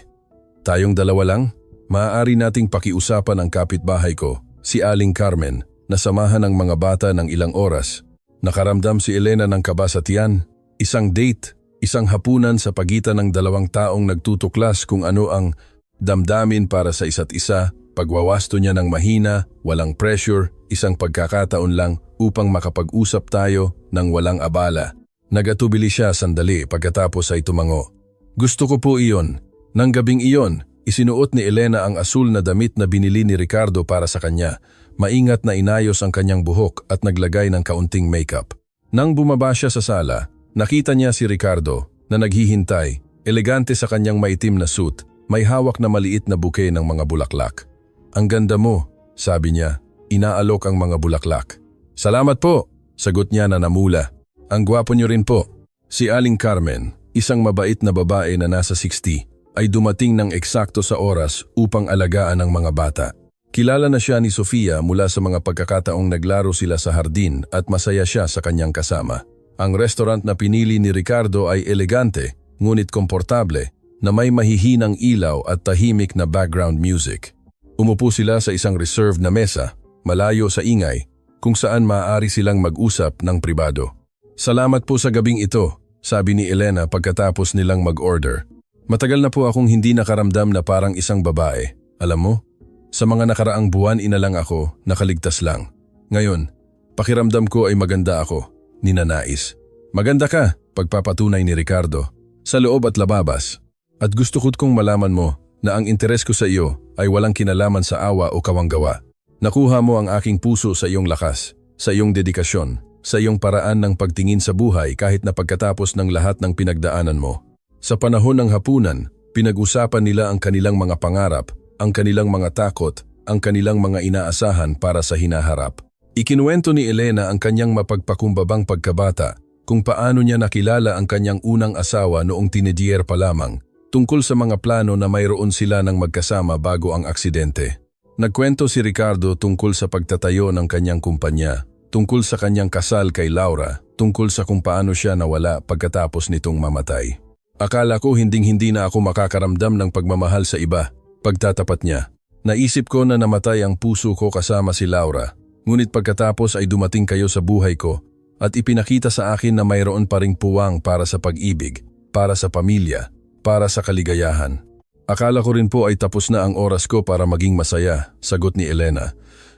Tayong dalawa lang? Maaari nating pakiusapan ang kapitbahay ko, si Aling Carmen, na samahan ng mga bata ng ilang oras." Nakaramdam si Elena ng kaba sa tiyan. Isang date, isang hapunan sa pagitan ng dalawang taong nagtutuklas kung ano ang damdamin para sa isa't isa, pagwawasto niya ng mahina, walang pressure, isang pagkakataon lang upang makapag-usap tayo ng walang abala. Nagatubili siya sandali pagkatapos ay tumango. Gusto ko po iyon. Nang gabing iyon, isinuot ni Elena ang asul na damit na binili ni Ricardo para sa kanya. Maingat na inayos ang kanyang buhok at naglagay ng kaunting makeup. Nang bumaba siya sa sala, nakita niya si Ricardo na naghihintay, elegante sa kanyang maitim na suit, may hawak na maliit na bouquet ng mga bulaklak. Ang ganda mo, sabi niya, inaalok ang mga bulaklak. Salamat po, sagot niya na namula. Ang gwapo niyo rin po. Si Aling Carmen, isang mabait na babae na nasa 60, ay dumating ng eksakto sa oras upang alagaan ang mga bata. Kilala na siya ni Sofia mula sa mga pagkakataong naglaro sila sa hardin at masaya siya sa kanyang kasama. Ang restaurant na pinili ni Ricardo ay elegante, ngunit komportable, na may mahihinang ilaw at tahimik na background music. Umupo sila sa isang reserved na mesa, malayo sa ingay, kung saan maaari silang mag-usap ng pribado. Salamat po sa gabing ito, sabi ni Elena pagkatapos nilang mag-order. Matagal na po akong hindi nakaramdam na parang isang babae. Alam mo, sa mga nakaraang buwan inalang ako, nakaligtas lang. Ngayon, pakiramdam ko ay maganda ako, ninanais. Maganda ka, pagpapatunay ni Ricardo, sa loob at lababas. At gusto kong malaman mo na ang interes ko sa iyo ay walang kinalaman sa awa o kawanggawa. Nakuha mo ang aking puso sa iyong lakas, sa iyong dedikasyon, sa iyong paraan ng pagtingin sa buhay kahit na pagkatapos ng lahat ng pinagdaanan mo. Sa panahon ng hapunan, pinag-usapan nila ang kanilang mga pangarap, ang kanilang mga takot, ang kanilang mga inaasahan para sa hinaharap. Ikinuwento ni Elena ang kanyang mapagpakumbabang pagkabata, kung paano niya nakilala ang kanyang unang asawa noong teenager pa lamang, tungkol sa mga plano na mayroon sila ng magkasama bago ang aksidente. Nagkwento si Ricardo tungkol sa pagtatayo ng kanyang kumpanya, tungkol sa kanyang kasal kay Laura, tungkol sa kung paano siya nawala pagkatapos nitong mamatay. Akala ko hinding-hindi na ako makakaramdam ng pagmamahal sa iba, pagtatapat niya. Naisip ko na namatay ang puso ko kasama si Laura, ngunit pagkatapos ay dumating kayo sa buhay ko at ipinakita sa akin na mayroon pa ring puwang para sa pag-ibig, para sa pamilya, para sa kaligayahan. Akala ko rin po ay tapos na ang oras ko para maging masaya, sagot ni Elena,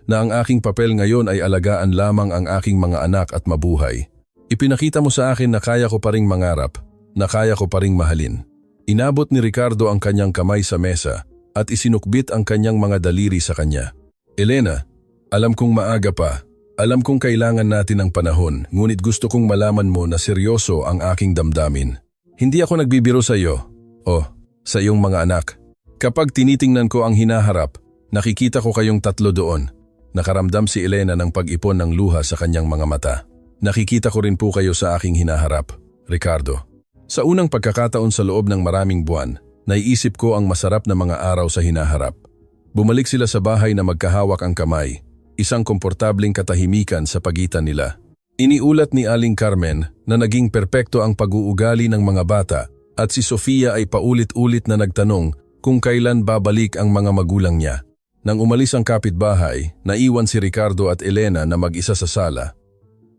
na ang aking papel ngayon ay alagaan lamang ang aking mga anak at mabuhay. Ipinakita mo sa akin na kaya ko pa ring mangarap, na kaya ko pa ring mahalin. Inabot ni Ricardo ang kanyang kamay sa mesa at isinukbit ang kanyang mga daliri sa kanya. Elena, alam kong maaga pa, alam kong kailangan natin ng panahon, ngunit gusto kong malaman mo na seryoso ang aking damdamin. Hindi ako nagbibiro sa iyo, o sa iyong mga anak. Kapag tinitingnan ko ang hinaharap, nakikita ko kayong tatlo doon. Nakaramdam si Elena ng pag-ipon ng luha sa kanyang mga mata. Nakikita ko rin po kayo sa aking hinaharap, Ricardo. Sa unang pagkakataon sa loob ng maraming buwan, naiisip ko ang masarap na mga araw sa hinaharap. Bumalik sila sa bahay na magkahawak ang kamay, isang komportabling katahimikan sa pagitan nila. Iniulat ni Aling Carmen na naging perpekto ang pag-uugali ng mga bata at si Sofia ay paulit-ulit na nagtanong kung kailan babalik ang mga magulang niya. Nang umalis ang kapitbahay, naiwan si Ricardo at Elena na mag-isa sa sala.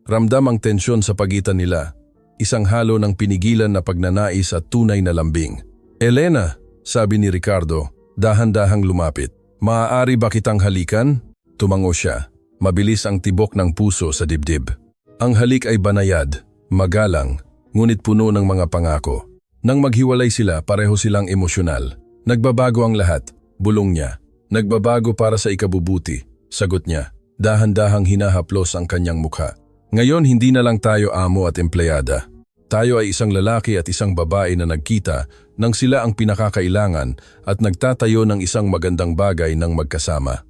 Ramdam ang tensyon sa pagitan nila, isang halo ng pinigilan na pagnanais at tunay na lambing. Elena, sabi ni Ricardo, dahan-dahang lumapit. Maaari ba kitang halikan? Tumango siya. Mabilis ang tibok ng puso sa dibdib. Ang halik ay banayad, magalang, ngunit puno ng mga pangako. Nang maghiwalay sila, pareho silang emosyonal. Nagbabago ang lahat, bulong niya. Nagbabago para sa ikabubuti, sagot niya. Dahan-dahang hinahaplos ang kanyang mukha. Ngayon hindi na lang tayo amo at empleyada. Tayo ay isang lalaki at isang babae na nagkita nang sila ang pinakakailangan at nagtatayo ng isang magandang bagay ng magkasama.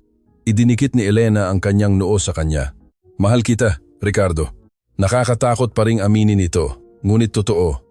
Idinikit ni Elena ang kanyang noo sa kanya. Mahal kita, Ricardo. Nakakatakot pa ring aminin ito, ngunit totoo.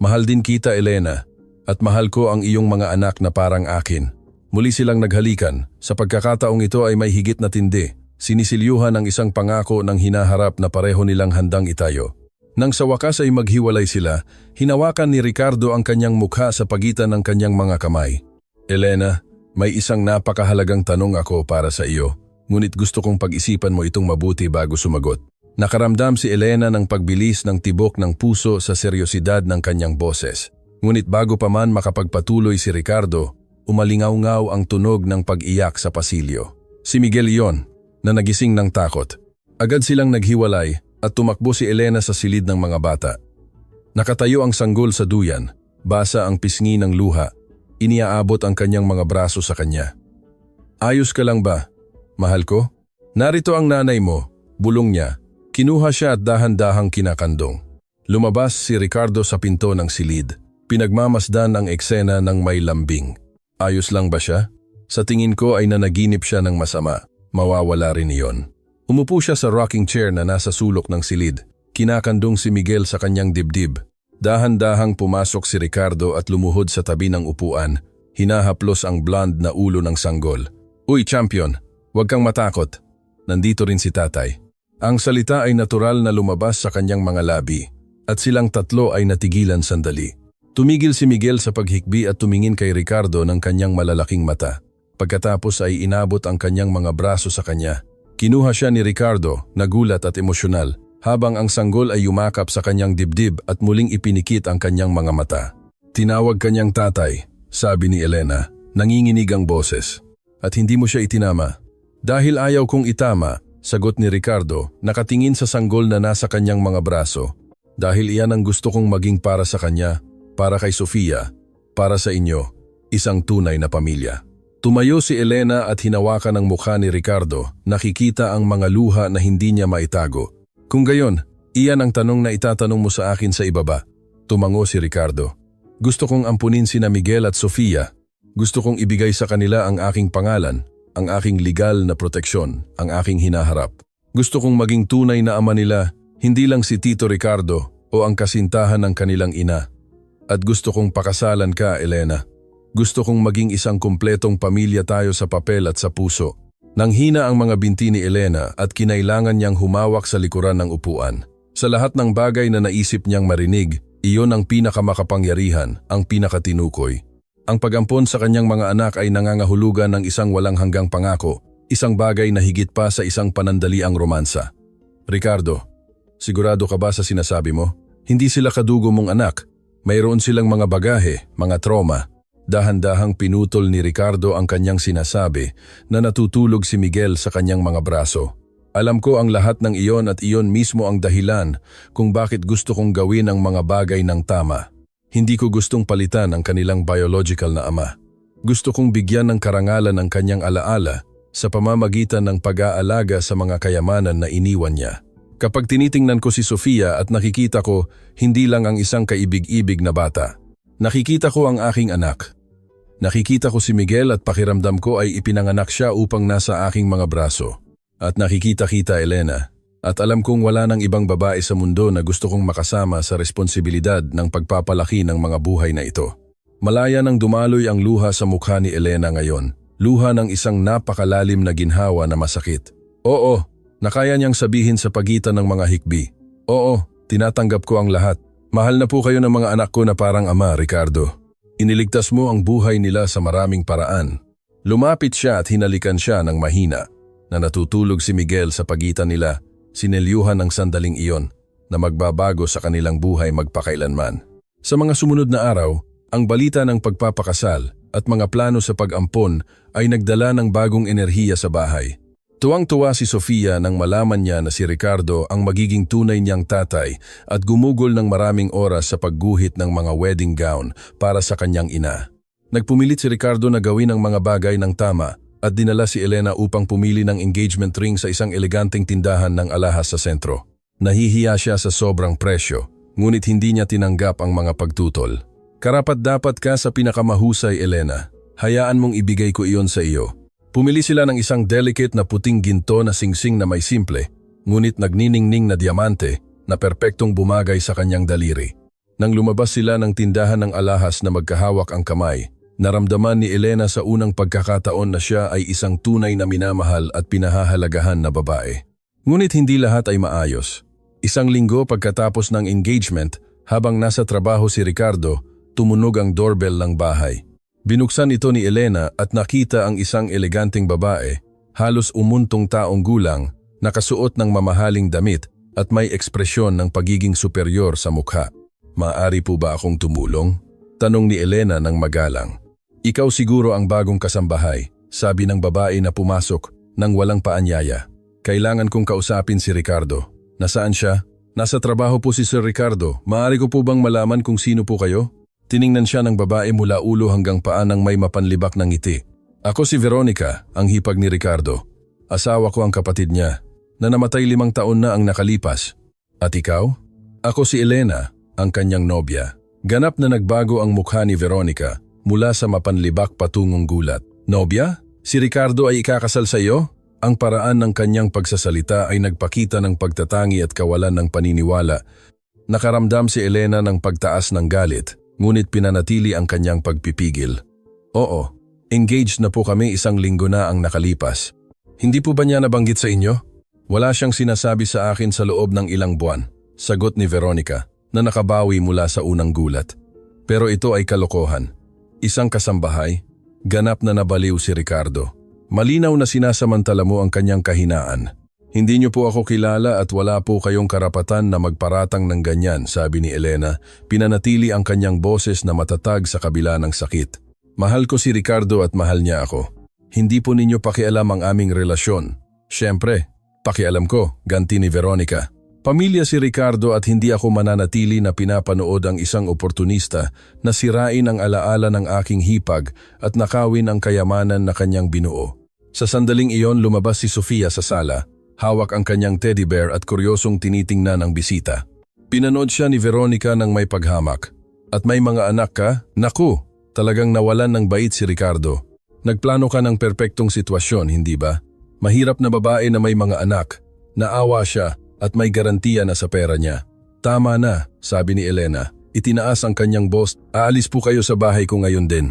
Mahal din kita, Elena, at mahal ko ang iyong mga anak na parang akin. Muli silang naghalikan. Sa pagkakataong ito ay may higit na tindi. Sinisilyuhan ang isang pangako ng hinaharap na pareho nilang handang itayo. Nang sa wakas ay maghiwalay sila, hinawakan ni Ricardo ang kanyang mukha sa pagitan ng kanyang mga kamay. Elena, may isang napakahalagang tanong ako para sa iyo, ngunit gusto kong pag-isipan mo itong mabuti bago sumagot. Nakaramdam si Elena ng pagbilis ng tibok ng puso sa seryosidad ng kanyang boses. Ngunit bago pa man makapagpatuloy si Ricardo, umalingaw-ngaw ang tunog ng pag-iyak sa pasilyo. Si Miguel iyon, na nagising ng takot. Agad silang naghiwalay at tumakbo si Elena sa silid ng mga bata. Nakatayo ang sanggol sa duyan, basa ang pisngi ng luha, iniaabot ang kanyang mga braso sa kanya. Ayos ka lang ba, mahal ko? Narito ang nanay mo, bulong niya. Kinuha siya at dahan-dahang kinakandong. Lumabas si Ricardo sa pinto ng silid. Pinagmamasdan ang eksena ng may lambing. Ayos lang ba siya? Sa tingin ko ay nanaginip siya ng masama. Mawawala rin iyon. Umupo siya sa rocking chair na nasa sulok ng silid. Kinakandong si Miguel sa kanyang dibdib. Dahan-dahang pumasok si Ricardo at lumuhod sa tabi ng upuan. Hinahaplos ang blonde na ulo ng sanggol. Uy, champion, huwag kang matakot. Nandito rin si tatay. Ang salita ay natural na lumabas sa kanyang mga labi at silang tatlo ay natigilan sandali. Tumigil si Miguel sa paghikbi at tumingin kay Ricardo ng kanyang malalaking mata. Pagkatapos ay inabot ang kanyang mga braso sa kanya. Kinuha siya ni Ricardo, nagulat at emosyonal, habang ang sanggol ay yumakap sa kanyang dibdib at muling ipinikit ang kanyang mga mata. Tinawag kanyang tatay, sabi ni Elena, nanginginig ang boses. At hindi mo siya itinama. Dahil ayaw kong itama, sagot ni Ricardo, nakatingin sa sanggol na nasa kanyang mga braso. Dahil iyan ang gusto kong maging para sa kanya, para kay Sofia, para sa inyo, isang tunay na pamilya. Tumayo si Elena at hinawakan ang mukha ni Ricardo, nakikita ang mga luha na hindi niya maitago. Kung gayon, iyan ang tanong na itatanong mo sa akin sa ibaba. Tumango si Ricardo. Gusto kong ampunin sina Miguel at Sofia. Gusto kong ibigay sa kanila ang aking pangalan, ang aking legal na proteksyon, ang aking hinaharap. Gusto kong maging tunay na ama nila, hindi lang si Tito Ricardo o ang kasintahan ng kanilang ina. At gusto kong pakasalan ka, Elena. Gusto kong maging isang kumpletong pamilya tayo sa papel at sa puso. Nanghina ang mga binti ni Elena at kinailangan niyang humawak sa likuran ng upuan. Sa lahat ng bagay na naisip niyang marinig, iyon ang pinakamakapangyarihan, ang pinakatinukoy. Ang pag-ampon sa kanyang mga anak ay nangangahulugan ng isang walang hanggang pangako, isang bagay na higit pa sa isang panandaliang romansa. Ricardo, sigurado ka ba sa sinasabi mo? Hindi sila kadugo mong anak. Mayroon silang mga bagahe, mga trauma. Dahan-dahang pinutol ni Ricardo ang kanyang sinasabi na natutulog si Miguel sa kanyang mga braso. Alam ko ang lahat ng iyon at iyon mismo ang dahilan kung bakit gusto kong gawin ang mga bagay ng tama. Hindi ko gustong palitan ang kanilang biological na ama. Gusto kong bigyan ng karangalan ang kanyang alaala sa pamamagitan ng pag-aalaga sa mga kayamanan na iniwan niya. Kapag tinitingnan ko si Sofia at nakikita ko hindi lang ang isang kaibig-ibig na bata. Nakikita ko ang aking anak. Nakikita ko si Miguel at pakiramdam ko ay ipinanganak siya upang nasa aking mga braso. At nakikita-kita Elena. At alam kong wala nang ibang babae sa mundo na gusto kong makasama sa responsibilidad ng pagpapalaki ng mga buhay na ito. Malaya nang dumaloy ang luha sa mukha ni Elena ngayon. Luha ng isang napakalalim na ginhawa na masakit. Oo, nakaya niyang sabihin sa pagitan ng mga hikbi. Oo, tinatanggap ko ang lahat. Mahal na po kayo ng mga anak ko na parang ama, Ricardo. Iniligtas mo ang buhay nila sa maraming paraan. Lumapit siya at hinalikan siya ng mahina. Na natutulog si Miguel sa pagitan nila. Sinelyuhan ng sandaling iyon na magbabago sa kanilang buhay magpakailanman. Sa mga sumunod na araw, ang balita ng pagpapakasal at mga plano sa pag-ampon ay nagdala ng bagong enerhiya sa bahay. Tuwang-tuwa si Sofia nang malaman niya na si Ricardo ang magiging tunay niyang tatay at gumugol ng maraming oras sa pagguhit ng mga wedding gown para sa kanyang ina. Nagpumilit si Ricardo na gawin ang mga bagay ng tama at dinala si Elena upang pumili ng engagement ring sa isang eleganteng tindahan ng alahas sa sentro. Nahihiya siya sa sobrang presyo, ngunit hindi niya tinanggap ang mga pagtutol. Karapat-dapat ka sa pinakamahusay, Elena. Hayaan mong ibigay ko iyon sa iyo. Pumili sila ng isang delicate na puting ginto na singsing na may simple, ngunit nagniningning na diamante na perpektong bumagay sa kanyang daliri. Nang lumabas sila ng tindahan ng alahas na magkahawak ang kamay, naramdaman ni Elena sa unang pagkakataon na siya ay isang tunay na minamahal at pinahahalagahan na babae. Ngunit hindi lahat ay maayos. Isang linggo pagkatapos ng engagement, habang nasa trabaho si Ricardo, tumunog ang doorbell ng bahay. Binuksan ito ni Elena at nakita ang isang eleganteng babae, halos umuntong taong gulang, nakasuot ng mamahaling damit at may ekspresyon ng pagiging superior sa mukha. Maaari po ba akong tumulong? Tanong ni Elena ng magalang. Ikaw siguro ang bagong kasambahay, sabi ng babae na pumasok nang walang paanyaya. Kailangan kong kausapin si Ricardo. Nasaan siya? Nasa trabaho po si Sir Ricardo. Maaari ko po bang malaman kung sino po kayo? Tiningnan siya ng babae mula ulo hanggang paa nang may mapanlibak ng ngiti. Ako si Veronica, ang hipag ni Ricardo. Asawa ko ang kapatid niya, na namatay 5 taon na ang nakalipas. At ikaw? Ako si Elena, ang kanyang nobya. Ganap na nagbago ang mukha ni Veronica mula sa mapanlibak patungong gulat. Nobya? Si Ricardo ay ikakasal sa iyo? Ang paraan ng kanyang pagsasalita ay nagpakita ng pagtatangi at kawalan ng paniniwala. Nakaramdam si Elena ng pagtaas ng galit, ngunit pinanatili ang kanyang pagpipigil. Oo, engaged na po kami 1 linggo na ang nakalipas. Hindi po ba niya nabanggit sa inyo? Wala siyang sinasabi sa akin sa loob ng ilang buwan, sagot ni Veronica, na nakabawi mula sa unang gulat. Pero ito ay kalokohan. Isang kasambahay, ganap na nabaliw si Ricardo. Malinaw na sinasamantala mo ang kanyang kahinaan. Hindi niyo po ako kilala at wala po kayong karapatan na magparatang ng ganyan, sabi ni Elena. Pinanatili ang kanyang boses na matatag sa kabila ng sakit. Mahal ko si Ricardo at mahal niya ako. Hindi po ninyo pakialam ang aming relasyon. Siyempre, pakialam ko, ganti ni Veronica. Pamilya si Ricardo at hindi ako mananatili na pinapanood ang isang oportunista na sirain ang alaala ng aking hipag at nakawin ang kayamanan na kanyang binuo. Sa sandaling iyon lumabas si Sofia sa sala, hawak ang kanyang teddy bear at kuryosong tinitingnan ang bisita. Pinanood siya ni Veronica ng may paghamak. At may mga anak ka? Naku, talagang nawalan ng bait si Ricardo. Nagplano ka ng perpektong sitwasyon, hindi ba? Mahirap na babae na may mga anak. Naawa siya at may garantiya na sa pera niya. Tama na, sabi ni Elena. Itinaas ang kanyang boss, aalis po kayo sa bahay ko ngayon din.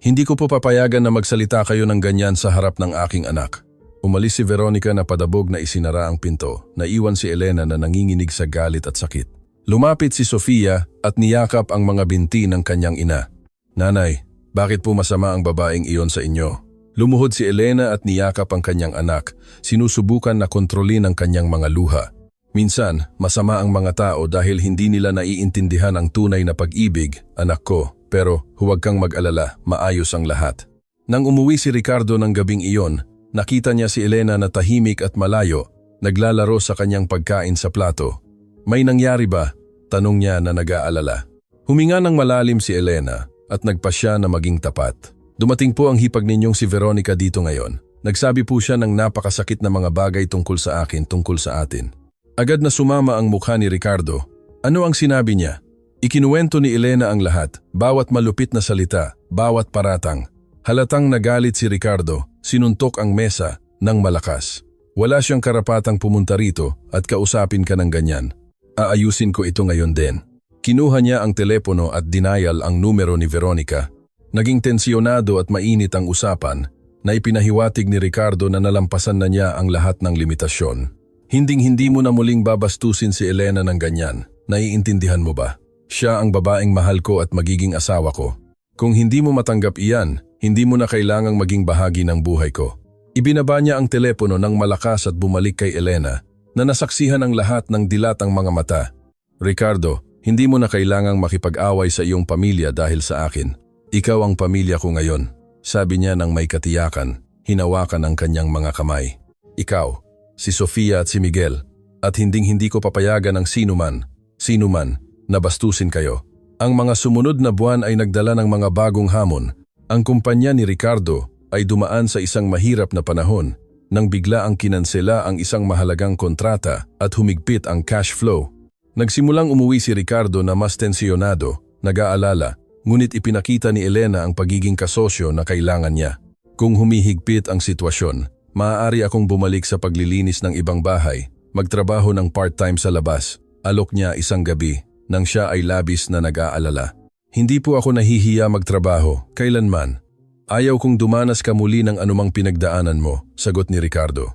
Hindi ko po papayagan na magsalita kayo ng ganyan sa harap ng aking anak. Umalis si Veronica na padabog na isinara ang pinto. Naiwan si Elena na nanginginig sa galit at sakit. Lumapit si Sofia at niyakap ang mga binti ng kanyang ina. Nanay, bakit po masama ang babaeng iyon sa inyo? Lumuhod si Elena at niyakap ang kanyang anak. Sinusubukan na kontrolin ang kanyang mga luha. Minsan, masama ang mga tao dahil hindi nila naiintindihan ang tunay na pag-ibig, anak ko. Pero huwag kang mag-alala, maayos ang lahat. Nang umuwi si Ricardo ng gabing iyon, nakita niya si Elena na tahimik at malayo, naglalaro sa kanyang pagkain sa plato. May nangyari ba? Tanong niya na nag-aalala. Huminga ng malalim si Elena at nagpasya na maging tapat. Dumating po ang hipag ninyong si Veronica dito ngayon. Nagsabi po siya ng napakasakit na mga bagay tungkol sa akin, tungkol sa atin. Agad na sumama ang mukha ni Ricardo. Ano ang sinabi niya? Ikinuwento ni Elena ang lahat, bawat malupit na salita, bawat paratang. Halatang nagalit si Ricardo, sinuntok ang mesa ng malakas. Wala siyang karapatang pumunta rito at kausapin ka ng ganyan. Aayusin ko ito ngayon din. Kinuha niya ang telepono at denial ang numero ni Veronica. Naging tensyonado at mainit ang usapan na ipinahiwatig ni Ricardo na nalampasan na niya ang lahat ng limitasyon. Hinding-hindi mo na muling babastusin si Elena ng ganyan. Naiintindihan mo ba? Siya ang babaeng mahal ko at magiging asawa ko. Kung hindi mo matanggap iyan, hindi mo na kailangang maging bahagi ng buhay ko. Ibinaba niya ang telepono ng malakas at bumalik kay Elena na nasaksihan ang lahat ng dilatang mga mata. Ricardo, hindi mo na kailangang makipag-away sa iyong pamilya dahil sa akin. Ikaw ang pamilya ko ngayon, sabi niya ng may katiyakan, hinawakan ang kanyang mga kamay. Ikaw, si Sofia at si Miguel, at hinding-hindi ko papayagan ng sino man na bastusin kayo. Ang mga sumunod na buwan ay nagdala ng mga bagong hamon. Ang kumpanya ni Ricardo ay dumaan sa isang mahirap na panahon nang bigla ang kinansela ang isang mahalagang kontrata at humigpit ang cash flow. Nagsimulang umuwi si Ricardo na mas tensyonado, nag-aalala, ngunit ipinakita ni Elena ang pagiging kasosyo na kailangan niya. Kung humihigpit ang sitwasyon, maaari akong bumalik sa paglilinis ng ibang bahay, magtrabaho ng part-time sa labas. Alok niya isang gabi nang siya ay labis na nag-aalala. Hindi po ako nahihiya magtrabaho, kailanman. Ayaw kong dumanas ka muli ng anumang pinagdaanan mo, sagot ni Ricardo.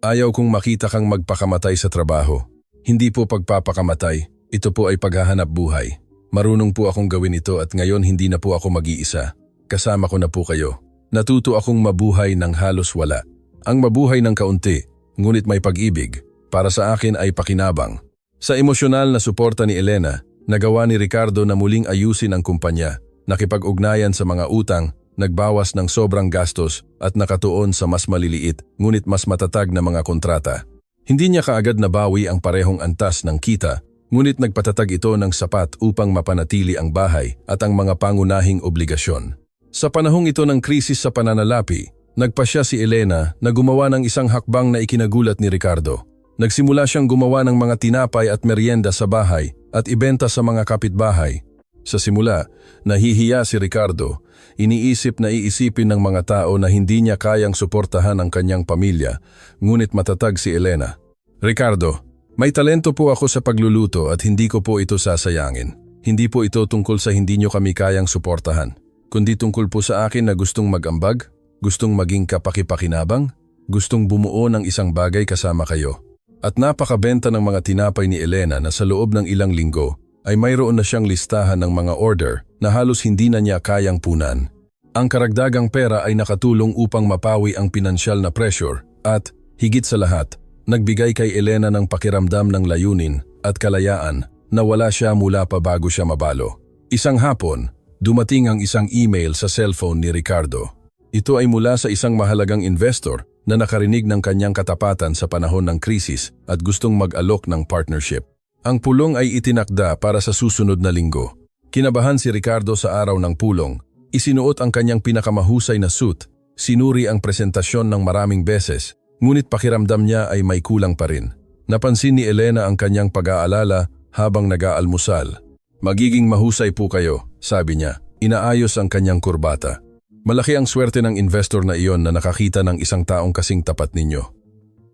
Ayaw kong makita kang magpakamatay sa trabaho. Hindi po pagpapakamatay, ito po ay paghahanap buhay. Marunong po akong gawin ito at ngayon hindi na po ako mag-iisa. Kasama ko na po kayo. Natuto akong mabuhay ng halos wala. Ang mabuhay ng kaunti, ngunit may pag-ibig, para sa akin ay pakinabang. Sa emosyonal na suporta ni Elena, nagawa ni Ricardo na muling ayusin ang kumpanya, nakipag-ugnayan sa mga utang, nagbawas ng sobrang gastos at nakatuon sa mas maliliit ngunit mas matatag na mga kontrata. Hindi niya kaagad nabawi ang parehong antas ng kita Ngunit nagpatatag ito ng sapat upang mapanatili ang bahay at ang mga pangunahing obligasyon. Sa panahong ito ng krisis sa pananalapi, nagpasya si Elena na gumawa ng isang hakbang na ikinagulat ni Ricardo. Nagsimula siyang gumawa ng mga tinapay at merienda sa bahay at ibenta sa mga kapitbahay. Sa simula, nahihiya si Ricardo. Iniisip na iisipin ng mga tao na hindi niya kayang suportahan ang kanyang pamilya, ngunit matatag si Elena. Ricardo, may talento po ako sa pagluluto at hindi ko po ito sasayangin. Hindi po ito tungkol sa hindi niyo kami kayang suportahan, kundi tungkol po sa akin na gustong mag-ambag, gustong maging kapakipakinabang, gustong bumuo ng isang bagay kasama kayo. At napakabenta ng mga tinapay ni Elena na sa loob ng ilang linggo ay mayroon na siyang listahan ng mga order na halos hindi na niya kayang punan. Ang karagdagang pera ay nakatulong upang mapawi ang pinansyal na pressure at, higit sa lahat, nagbigay kay Elena ng pakiramdam ng layunin at kalayaan na wala siya mula pa bago siya mabalo. Isang hapon, dumating ang isang email sa cellphone ni Ricardo. Ito ay mula sa isang mahalagang investor na nakarinig ng kanyang katapatan sa panahon ng krisis at gustong mag-alok ng partnership. Ang pulong ay itinakda para sa susunod na linggo. Kinabahan si Ricardo sa araw ng pulong. Isinuot ang kanyang pinakamahusay na suit, sinuri ang presentasyon ng maraming beses, ngunit pakiramdam niya ay may kulang pa rin. Napansin ni Elena ang kanyang pag-aalala habang nag-aalmusal. Magiging mahusay po kayo, sabi niya. Inaayos ang kanyang kurbata. Malaki ang swerte ng investor na iyon na nakakita ng isang taong kasing tapat ninyo.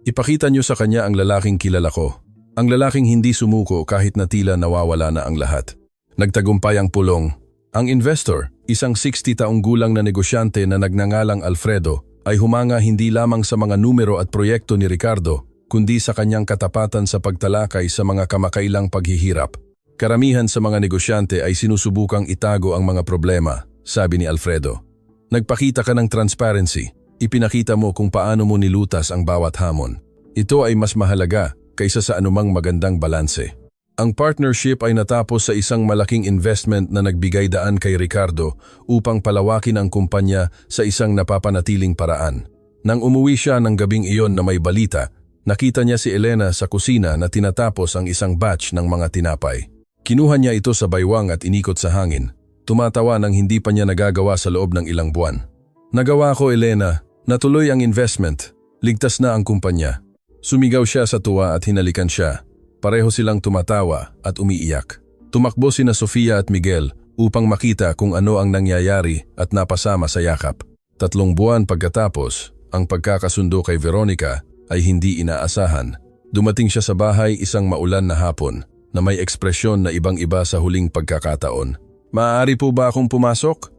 Ipakita niyo sa kanya ang lalaking kilala ko. Ang lalaking hindi sumuko kahit na tila nawawala na ang lahat. Nagtagumpay ang pulong. Ang investor, isang 60 taong gulang na negosyante na nagngangalang Alfredo, ay humanga hindi lamang sa mga numero at proyekto ni Ricardo, kundi sa kanyang katapatan sa pagtalakay sa mga kamakailang paghihirap. Karamihan sa mga negosyante ay sinusubukang itago ang mga problema, sabi ni Alfredo. Nagpakita ka ng transparency, ipinakita mo kung paano mo nilutas ang bawat hamon. Ito ay mas mahalaga kaysa sa anumang magandang balanse. Ang partnership ay natapos sa isang malaking investment na nagbigay daan kay Ricardo upang palawakin ang kumpanya sa isang napapanatiling paraan. Nang umuwi siya ng gabing iyon na may balita, nakita niya si Elena sa kusina na tinatapos ang isang batch ng mga tinapay. Kinuha niya ito sa baywang at inikot sa hangin. Tumatawa nang hindi pa niya nagagawa sa loob ng ilang buwan. Nagawa ko, Elena. Natuloy ang investment. Ligtas na ang kumpanya. Sumigaw siya sa tuwa at hinalikan siya. Pareho silang tumatawa at umiiyak. Tumakbo sina Sofia at Miguel upang makita kung ano ang nangyayari at napasama sa yakap. 3 buwan pagkatapos, ang pagkakasundo kay Veronica ay hindi inaasahan. Dumating siya sa bahay isang maulan na hapon na may ekspresyon na ibang-iba sa huling pagkakataon. Maaari po ba akong pumasok?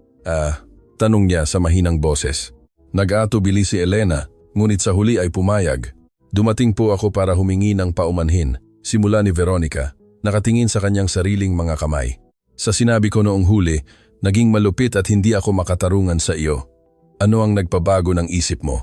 Tanong niya sa mahinang boses. Nag-atubili si Elena, ngunit sa huli ay pumayag. Dumating po ako para humingi ng paumanhin, simula ni Veronica, nakatingin sa kanyang sariling mga kamay. Sa sinabi ko noong huli, naging malupit at hindi ako makatarungan sa iyo. Ano ang nagpabago ng isip mo?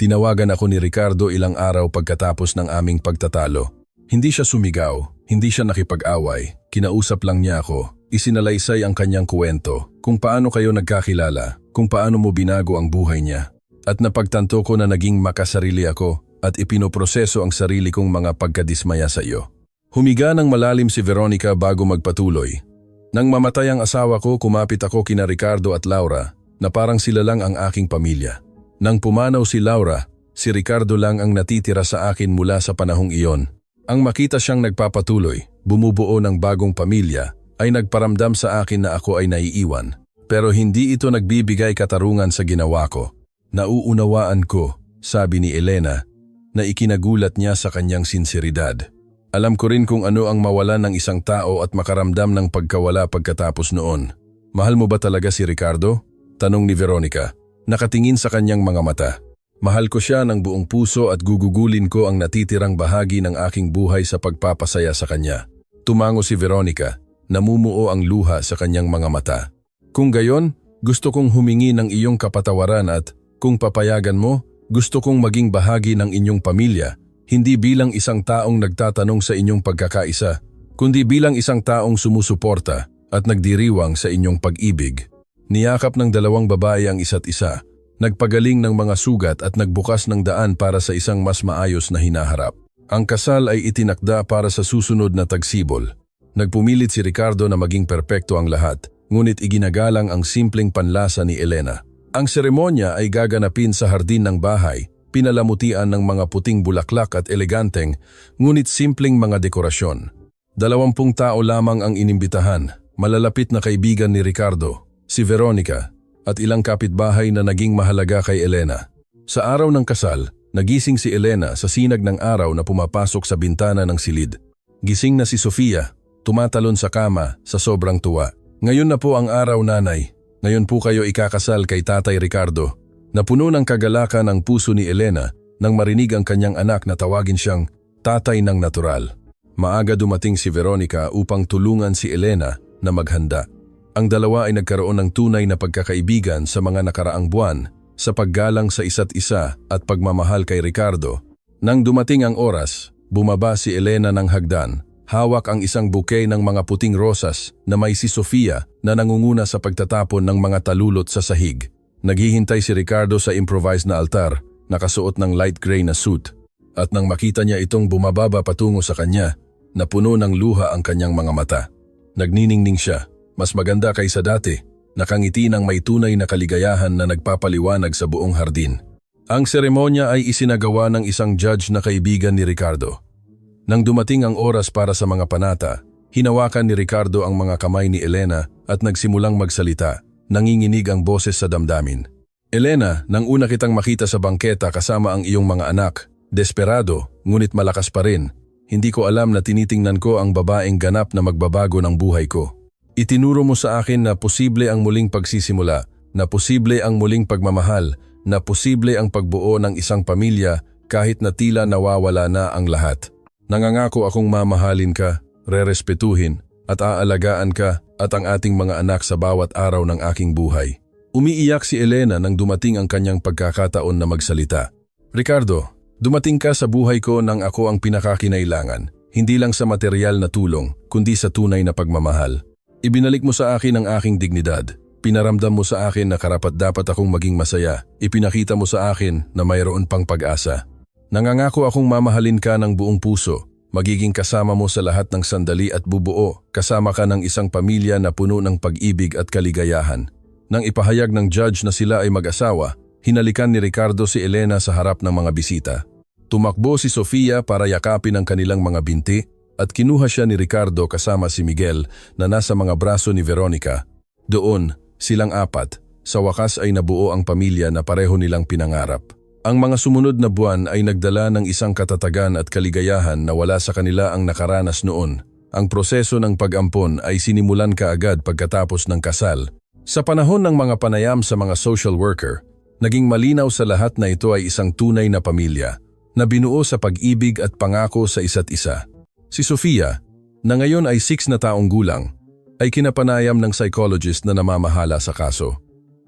Tinawagan ako ni Ricardo ilang araw pagkatapos ng aming pagtatalo. Hindi siya sumigaw, hindi siya nakipag-away, kinausap lang niya ako. Isinalaysay ang kanyang kwento, kung paano kayo nagkakilala, kung paano mo binago ang buhay niya. At napagtanto ko na naging makasarili ako at ipinoproseso ang sarili kong mga pagkadismaya sa iyo. Humiga ng malalim si Veronica bago magpatuloy. Nang mamatay ang asawa ko, kumapit ako kina Ricardo at Laura na parang sila lang ang aking pamilya. Nang pumanaw si Laura, si Ricardo lang ang natitira sa akin mula sa panahong iyon. Ang makita siyang nagpapatuloy, bumubuo ng bagong pamilya, ay nagparamdam sa akin na ako ay naiiwan. Pero hindi ito nagbibigay katarungan sa ginawa ko. Nauunawaan ko, sabi ni Elena, na ikinagulat niya sa kanyang sinseridad. Alam ko rin kung ano ang mawalan ng isang tao at makaramdam ng pagkawala pagkatapos noon. Mahal mo ba talaga si Ricardo? Tanong ni Veronica, nakatingin sa kanyang mga mata. Mahal ko siya ng buong puso at gugugulin ko ang natitirang bahagi ng aking buhay sa pagpapasaya sa kanya. Tumango si Veronica. Namumuo ang luha sa kanyang mga mata. Kung gayon, gusto kong humingi ng iyong kapatawaran at, kung papayagan mo, gusto kong maging bahagi ng inyong pamilya, hindi bilang isang taong nagtatanong sa inyong pagkakaisa, kundi bilang isang taong sumusuporta at nagdiriwang sa inyong pag-ibig. Niyakap ng 2 babae ang isa't isa, nagpagaling ng mga sugat at nagbukas ng daan para sa isang mas maayos na hinaharap. Ang kasal ay itinakda para sa susunod na tagsibol. Nagpumilit si Ricardo na maging perpekto ang lahat, ngunit iginagalang ang simpleng panlasa ni Elena. Ang seremonya ay gaganapin sa hardin ng bahay, pinalamutian ng mga puting bulaklak at eleganteng, ngunit simpleng mga dekorasyon. 20 tao lamang ang inimbitahan, malalapit na kaibigan ni Ricardo, si Veronica, at ilang kapitbahay na naging mahalaga kay Elena. Sa araw ng kasal, nagising si Elena sa sinag ng araw na pumapasok sa bintana ng silid. Gising na si Sofia, tumatalon sa kama sa sobrang tuwa. Ngayon na po ang araw, nanay. Ngayon po kayo ikakasal kay Tatay Ricardo. Napuno ng kagalakan ang puso ni Elena nang marinig ang kanyang anak na tawagin siyang tatay ng natural. Maaga dumating si Veronica upang tulungan si Elena na maghanda. Ang dalawa ay nagkaroon ng tunay na pagkakaibigan sa mga nakaraang buwan sa paggalang sa isa't isa at pagmamahal kay Ricardo. Nang dumating ang oras, bumaba si Elena ng hagdan. Hawak ang isang bouquet ng mga puting rosas na may si Sofia na nangunguna sa pagtatapon ng mga talulot sa sahig. Naghihintay si Ricardo sa improvised na altar, nakasuot ng light gray na suit. At nang makita niya itong bumababa patungo sa kanya, napuno ng luha ang kanyang mga mata. Nagniningning siya, mas maganda kaysa dati, nakangiti ng may tunay na kaligayahan na nagpapaliwanag sa buong hardin. Ang seremonya ay isinagawa ng isang judge na kaibigan ni Ricardo. Nang dumating ang oras para sa mga panata, hinawakan ni Ricardo ang mga kamay ni Elena at nagsimulang magsalita. Nanginginig ang boses sa damdamin. Elena, nang una kitang makita sa bangketa kasama ang iyong mga anak, desperado, ngunit malakas pa rin. Hindi ko alam na tinitingnan ko ang babaeng ganap na magbabago ng buhay ko. Itinuro mo sa akin na posible ang muling pagsisimula, na posible ang muling pagmamahal, na posible ang pagbuo ng isang pamilya kahit na tila nawawala na ang lahat. Nangangako akong mamahalin ka, rerespetuhin, at aalagaan ka at ang ating mga anak sa bawat araw ng aking buhay. Umiiyak si Elena nang dumating ang kanyang pagkakataon na magsalita. Ricardo, dumating ka sa buhay ko nang ako ang pinakakinailangan, hindi lang sa material na tulong, kundi sa tunay na pagmamahal. Ibinalik mo sa akin ang aking dignidad. Pinaramdam mo sa akin na karapat-dapat akong maging masaya. Ipinakita mo sa akin na mayroon pang pag-asa. Nangangako akong mamahalin ka ng buong puso. Magiging kasama mo sa lahat ng sandali at bubuo, kasama ka ng isang pamilya na puno ng pag-ibig at kaligayahan. Nang ipahayag ng judge na sila ay mag-asawa, hinalikan ni Ricardo si Elena sa harap ng mga bisita. Tumakbo si Sofia para yakapin ang kanilang mga binti at kinuha siya ni Ricardo kasama si Miguel na nasa mga braso ni Veronica. Doon, silang apat, sa wakas ay nabuo ang pamilya na pareho nilang pinangarap. Ang mga sumunod na buwan ay nagdala ng isang katatagan at kaligayahan na wala sa kanila ang nakaranas noon. Ang proseso ng pag-ampon ay sinimulan kaagad pagkatapos ng kasal. Sa panahon ng mga panayam sa mga social worker, naging malinaw sa lahat na ito ay isang tunay na pamilya na binuo sa pag-ibig at pangako sa isa't isa. Si Sofia, na ngayon ay 6 na taong gulang, ay kinapanayam ng psychologist na namamahala sa kaso.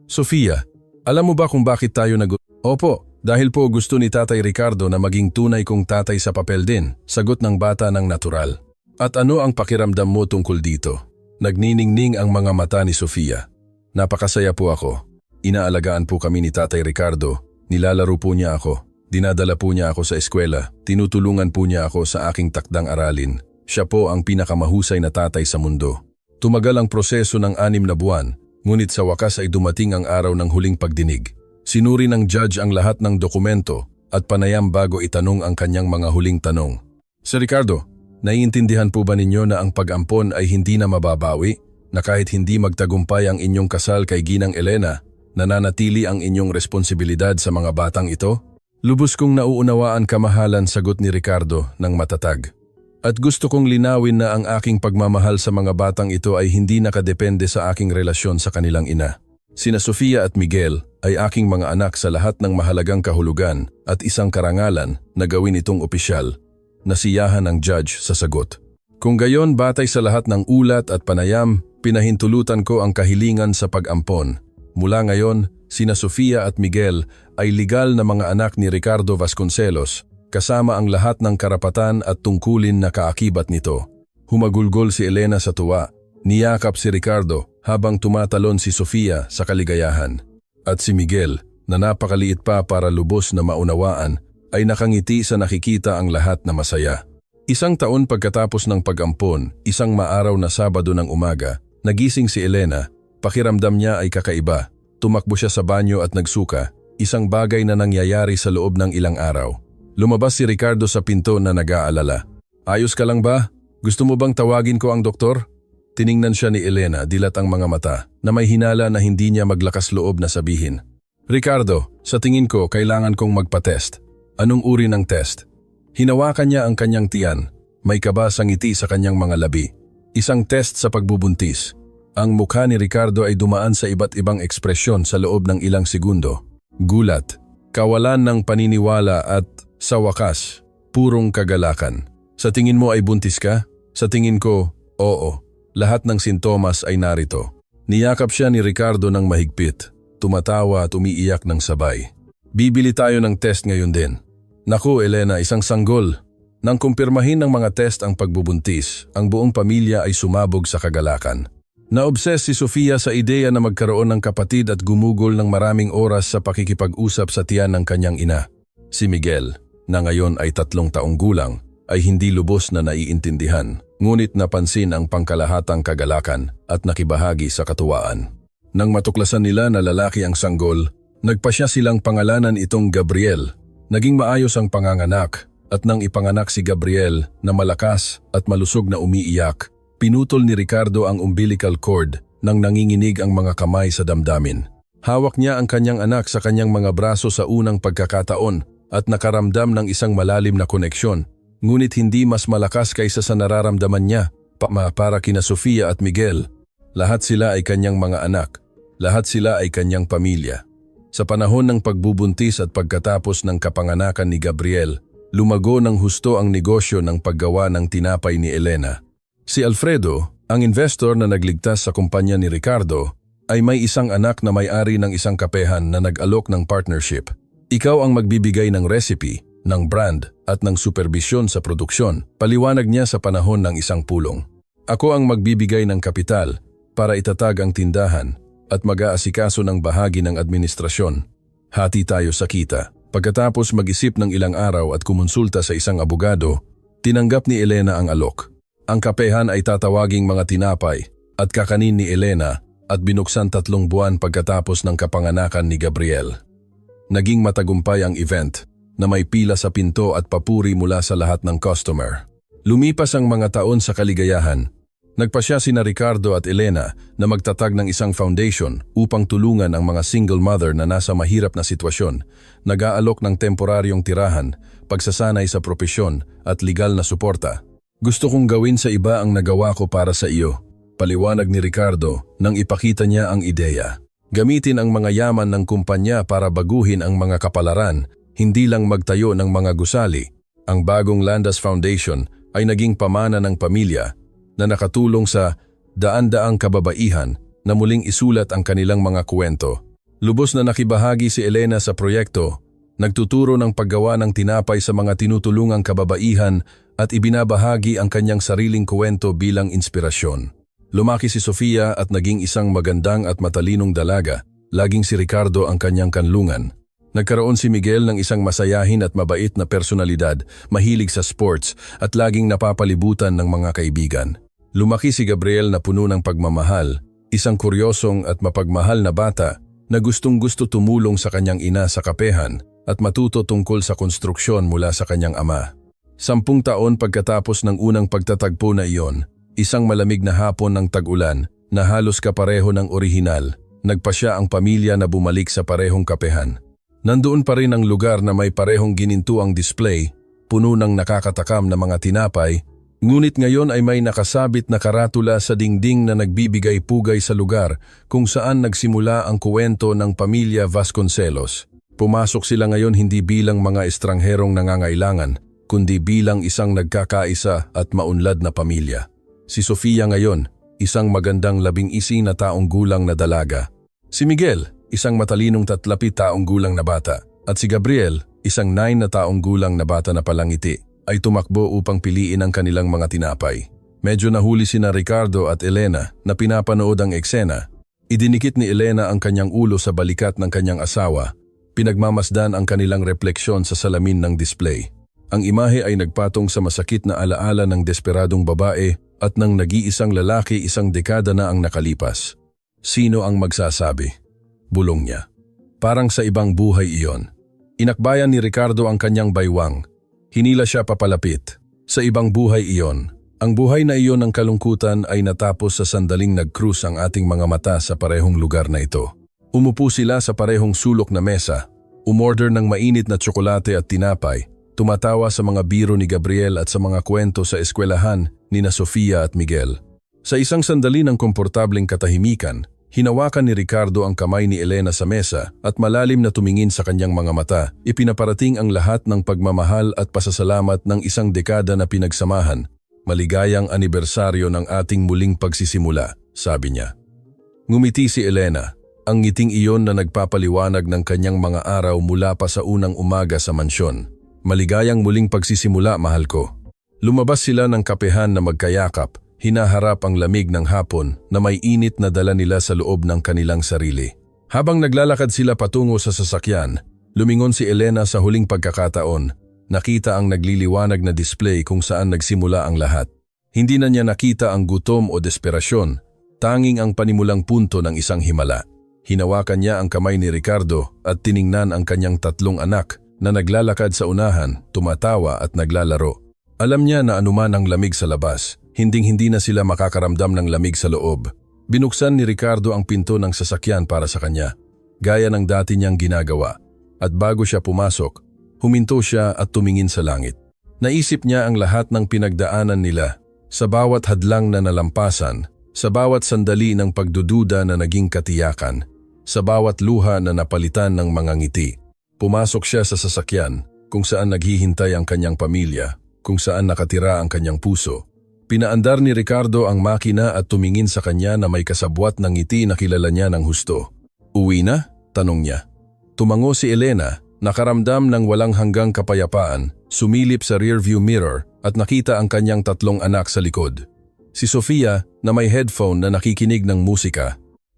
Sofia, alam mo ba kung bakit tayo Opo. Dahil po gusto ni Tatay Ricardo na maging tunay kong tatay sa papel din, sagot ng bata ng natural. At ano ang pakiramdam mo tungkol dito? Nagniningning ang mga mata ni Sofia. Napakasaya po ako. Inaalagaan po kami ni Tatay Ricardo. Nilalaro po niya ako. Dinadala po niya ako sa eskwela. Tinutulungan po niya ako sa aking takdang aralin. Siya po ang pinakamahusay na tatay sa mundo. Tumagal ang proseso ng 6 na buwan, ngunit sa wakas ay dumating ang araw ng huling pagdinig. Sinuri ng judge ang lahat ng dokumento at panayam bago itanong ang kanyang mga huling tanong. Sir Ricardo, naiintindihan po ba ninyo na ang pag-ampon ay hindi na mababawi? Na kahit hindi magtagumpay ang inyong kasal kay Ginang Elena, nananatili ang inyong responsibilidad sa mga batang ito? Lubos kong nauunawaan kamahalan, sagot ni Ricardo ng matatag. At gusto kong linawin na ang aking pagmamahal sa mga batang ito ay hindi nakadepende sa aking relasyon sa kanilang ina. Sina Sofia at Miguel ay aking mga anak sa lahat ng mahalagang kahulugan at isang karangalan na gawin itong opisyal. Nasiyahan ng judge sa sagot. Kung gayon, batay sa lahat ng ulat at panayam, pinahintulutan ko ang kahilingan sa pag-ampon. Mula ngayon, sina Sofia at Miguel ay legal na mga anak ni Ricardo Vasconcelos, kasama ang lahat ng karapatan at tungkulin na kaakibat nito. Humagulgol si Elena sa tuwa. Niyakap si Ricardo habang tumatalon si Sofia sa kaligayahan. At si Miguel, na napakaliit pa para lubos na maunawaan, ay nakangiti sa nakikita ang lahat na masaya. Isang taon pagkatapos ng pag-ampon, isang maaraw na Sabado ng umaga, nagising si Elena. Pakiramdam niya ay kakaiba. Tumakbo siya sa banyo at nagsuka, isang bagay na nangyayari sa loob ng ilang araw. Lumabas si Ricardo sa pinto na nag-aalala. Ayos ka lang ba? Gusto mo bang tawagin ko ang doktor? Tiningnan siya ni Elena, dilat ang mga mata, na may hinala na hindi niya maglakas loob na sabihin. Ricardo, sa tingin ko kailangan kong magpa-test. Anong uri ng test? Hinawakan niya ang kanyang tiyan. May kabas ang ngiti sa kanyang mga labi. Isang test sa pagbubuntis. Ang mukha ni Ricardo ay dumaan sa iba't ibang ekspresyon sa loob ng ilang segundo. Gulat, kawalan ng paniniwala at, sa wakas, purong kagalakan. Sa tingin mo ay buntis ka? Sa tingin ko, oo. Lahat ng sintomas ay narito. Niyakap siya ni Ricardo ng mahigpit. Tumatawa at umiiyak ng sabay. Bibili tayo ng test ngayon din. Naku, Elena, isang sanggol. Nang kumpirmahin ng mga test ang pagbubuntis, ang buong pamilya ay sumabog sa kagalakan. Naobses si Sofia sa ideya na magkaroon ng kapatid at gumugol ng maraming oras sa pakikipag-usap sa tiyan ng kanyang ina. Si Miguel, na ngayon ay 3 taong gulang, ay hindi lubos na naiintindihan, ngunit napansin ang pangkalahatang kagalakan at nakibahagi sa katuwaan. Nang matuklasan nila na lalaki ang sanggol, nagpasya silang pangalanan itong Gabriel. Naging maayos ang panganganak at nang ipanganak si Gabriel na malakas at malusog na umiiyak, pinutol ni Ricardo ang umbilical cord nang nanginginig ang mga kamay sa damdamin. Hawak niya ang kanyang anak sa kanyang mga braso sa unang pagkakataon at nakaramdam ng isang malalim na koneksyon, ngunit hindi mas malakas kaysa sa nararamdaman niya para kina Sofia at Miguel. Lahat sila ay kanyang mga anak, lahat sila ay kanyang pamilya. Sa panahon ng pagbubuntis at pagkatapos ng kapanganakan ni Gabriel, lumago ng husto ang negosyo ng paggawa ng tinapay ni Elena. Si Alfredo, ang investor na nagligtas sa kumpanya ni Ricardo, ay may isang anak na may-ari ng isang kapehan na nag-alok ng partnership. Ikaw ang magbibigay ng recipe, ng brand at ng superbisyon sa produksyon, paliwanag niya sa panahon ng isang pulong. Ako ang magbibigay ng kapital para itatag ang tindahan at mag-aasikaso ng bahagi ng administrasyon. Hati tayo sa kita. Pagkatapos mag-isip ng ilang araw at kumonsulta sa isang abogado, tinanggap ni Elena ang alok. Ang kapehan ay tatawaging mga tinapay at kakanin ni Elena at binuksan 3 buwan pagkatapos ng kapanganakan ni Gabriel. Naging matagumpay ang event na may pila sa pinto at papuri mula sa lahat ng customer. Lumipas ang mga taon sa kaligayahan. Nagpasya sina Ricardo at Elena na magtatag ng isang foundation upang tulungan ang mga single mother na nasa mahirap na sitwasyon, nag-aalok ng temporaryong tirahan, pagsasanay sa propesyon at legal na suporta. Gusto kong gawin sa iba ang nagawa ko para sa iyo, paliwanag ni Ricardo nang ipakita niya ang ideya. Gamitin ang mga yaman ng kumpanya para baguhin ang mga kapalaran, hindi lang magtayo ng mga gusali. Ang bagong Landas Foundation ay naging pamana ng pamilya na nakatulong sa daan-daang kababaihan na muling isulat ang kanilang mga kwento. Lubos na nakibahagi si Elena sa proyekto, nagtuturo ng paggawa ng tinapay sa mga tinutulungang kababaihan at ibinabahagi ang kanyang sariling kwento bilang inspirasyon. Lumaki si Sofia at naging isang magandang at matalinong dalaga, laging si Ricardo ang kanyang kanlungan. Nagkaroon si Miguel ng isang masayahin at mabait na personalidad, mahilig sa sports at laging napapalibutan ng mga kaibigan. Lumaki si Gabriel na puno ng pagmamahal, isang kuryosong at mapagmahal na bata na gustong-gusto tumulong sa kanyang ina sa kapehan at matuto tungkol sa konstruksyon mula sa kanyang ama. 10 taon pagkatapos ng unang pagtatagpo na iyon, isang malamig na hapon ng tag-ulan na halos kapareho ng orihinal, nagpasya ang pamilya na bumalik sa parehong kapehan. Nandoon pa rin ang lugar na may parehong ginintuang display, puno ng nakakatakam na mga tinapay, ngunit ngayon ay may nakasabit na karatula sa dingding na nagbibigay pugay sa lugar kung saan nagsimula ang kuwento ng pamilya Vasconcelos. Pumasok sila ngayon hindi bilang mga estrangherong nangangailangan, kundi bilang isang nagkakaisa at maunlad na pamilya. Si Sofia ngayon, isang magandang 11 na taong gulang na dalaga. Si Miguel, isang matalinong 30 taong gulang na bata. At si Gabriel, isang 9 na taong gulang na bata na palangiti, ay tumakbo upang piliin ang kanilang mga tinapay. Medyo nahuli sina Ricardo at Elena na pinapanood ang eksena. Idinikit ni Elena ang kanyang ulo sa balikat ng kanyang asawa Pinagmamasdan ang kanilang refleksyon sa salamin ng display. Ang imahe ay nagpatong sa masakit na alaala ng desperadong babae at ng nag-iisang lalaki, isang dekada na ang nakalipas. Sino ang magsasabi? Bulong niya. Parang sa ibang buhay iyon. Inakbayan ni Ricardo ang kanyang baywang. Hinila siya papalapit. Sa ibang buhay iyon. Ang buhay na iyon ng kalungkutan ay natapos sa sandaling nag-cruise ang ating mga mata sa parehong lugar na ito. Umupo sila sa parehong sulok na mesa, umorder ng mainit na tsokolate at tinapay, tumatawa sa mga biro ni Gabriel at sa mga kwento sa eskwelahan ni na Sofia at Miguel. Sa isang sandali ng komportableng katahimikan, hinawakan ni Ricardo ang kamay ni Elena sa mesa at malalim na tumingin sa kanyang mga mata, ipinaparating ang lahat ng pagmamahal at pasasalamat ng isang dekada na pinagsamahan. Maligayang anibersaryo ng ating muling pagsisimula, sabi niya. Ngumiti si Elena, ang ngiting iyon na nagpapaliwanag ng kanyang mga araw mula pa sa unang umaga sa mansyon. Maligayang muling pagsisimula, mahal ko. Lumabas sila ng kapehan na magkayakap, hinaharap ang lamig ng hapon na may init na dala nila sa loob ng kanilang sarili. Habang naglalakad sila patungo sa sasakyan, lumingon si Elena sa huling pagkakataon. Nakita ang nagliliwanag na display kung saan nagsimula ang lahat. Hindi na niya nakita ang gutom o desperasyon, tanging ang panimulang punto ng isang himala. Hinawakan niya ang kamay ni Ricardo at tiningnan ang kanyang 3 anak na naglalakad sa unahan, tumatawa at naglalaro. Alam niya na anuman ang lamig sa labas, hinding-hindi na sila makakaramdam ng lamig sa loob. Binuksan ni Ricardo ang pinto ng sasakyan para sa kanya, gaya ng dati niyang ginagawa. At bago siya pumasok, huminto siya at tumingin sa langit. Naisip niya ang lahat ng pinagdaanan nila, sa bawat hadlang na nalampasan, sa bawat sandali ng pagdududa na naging katiyakan, sa bawat luha na napalitan ng mga ngiti. Pumasok siya sa sasakyan, kung saan naghihintay ang kanyang pamilya, kung saan nakatira ang kanyang puso. Pinaandar ni Ricardo ang makina at tumingin sa kanya na may kasabwat ng ngiti na kilala niya ng husto. Uwi na? Tanong niya. Tumango si Elena, nakaramdam ng walang hanggang kapayapaan, sumilip sa rearview mirror at nakita ang kanyang 3 anak sa likod. Si Sofia na may headphone na nakikinig ng musika.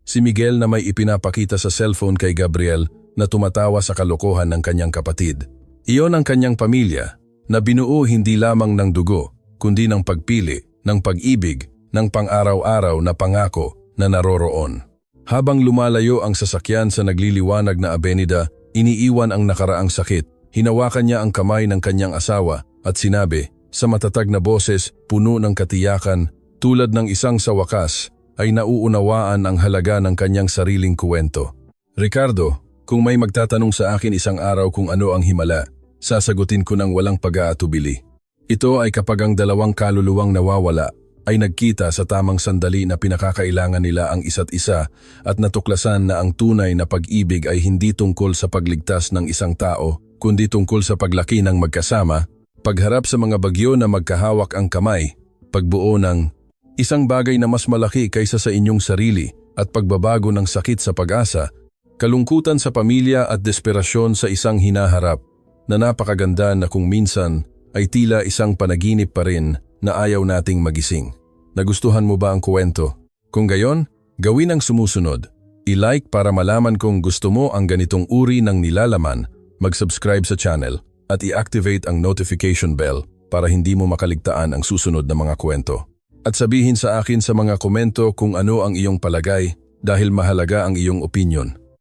Si Miguel na may ipinapakita sa cellphone kay Gabriel na tumatawa sa kalokohan ng kanyang kapatid. Iyon ang kanyang pamilya na binuo hindi lamang ng dugo, kundi ng pagpili, ng pag-ibig, ng pang-araw-araw na pangako na naroroon. Habang lumalayo ang sasakyan sa nagliliwanag na abenida, iniiwan ang nakaraang sakit. Hinawakan niya ang kamay ng kanyang asawa at sinabi, sa matatag na boses, puno ng katiyakan, tulad ng isang sa wakas, ay nauunawaan ang halaga ng kanyang sariling kuwento. Ricardo, kung may magtatanong sa akin isang araw kung ano ang himala, sasagutin ko ng walang pag-aatubili. Ito ay kapag ang dalawang kaluluwang nawawala ay nagkita sa tamang sandali na pinakakailangan nila ang isa't isa at natuklasan na ang tunay na pag-ibig ay hindi tungkol sa pagligtas ng isang tao, kundi tungkol sa paglaki ng magkasama, pagharap sa mga bagyo na magkahawak ang kamay, pagbuo ng isang bagay na mas malaki kaysa sa inyong sarili at pagbabago ng sakit sa pag-asa, kalungkutan sa pamilya at desperasyon sa isang hinaharap na napakaganda na kung minsan ay tila isang panaginip pa rin na ayaw nating magising. Nagustuhan mo ba ang kwento? Kung gayon, gawin ang sumusunod. I-like para malaman kung gusto mo ang ganitong uri ng nilalaman, mag-subscribe sa channel at i-activate ang notification bell para hindi mo makaligtaan ang susunod na mga kwento. At sabihin sa akin sa mga komento kung ano ang iyong palagay dahil mahalaga ang iyong opinyon.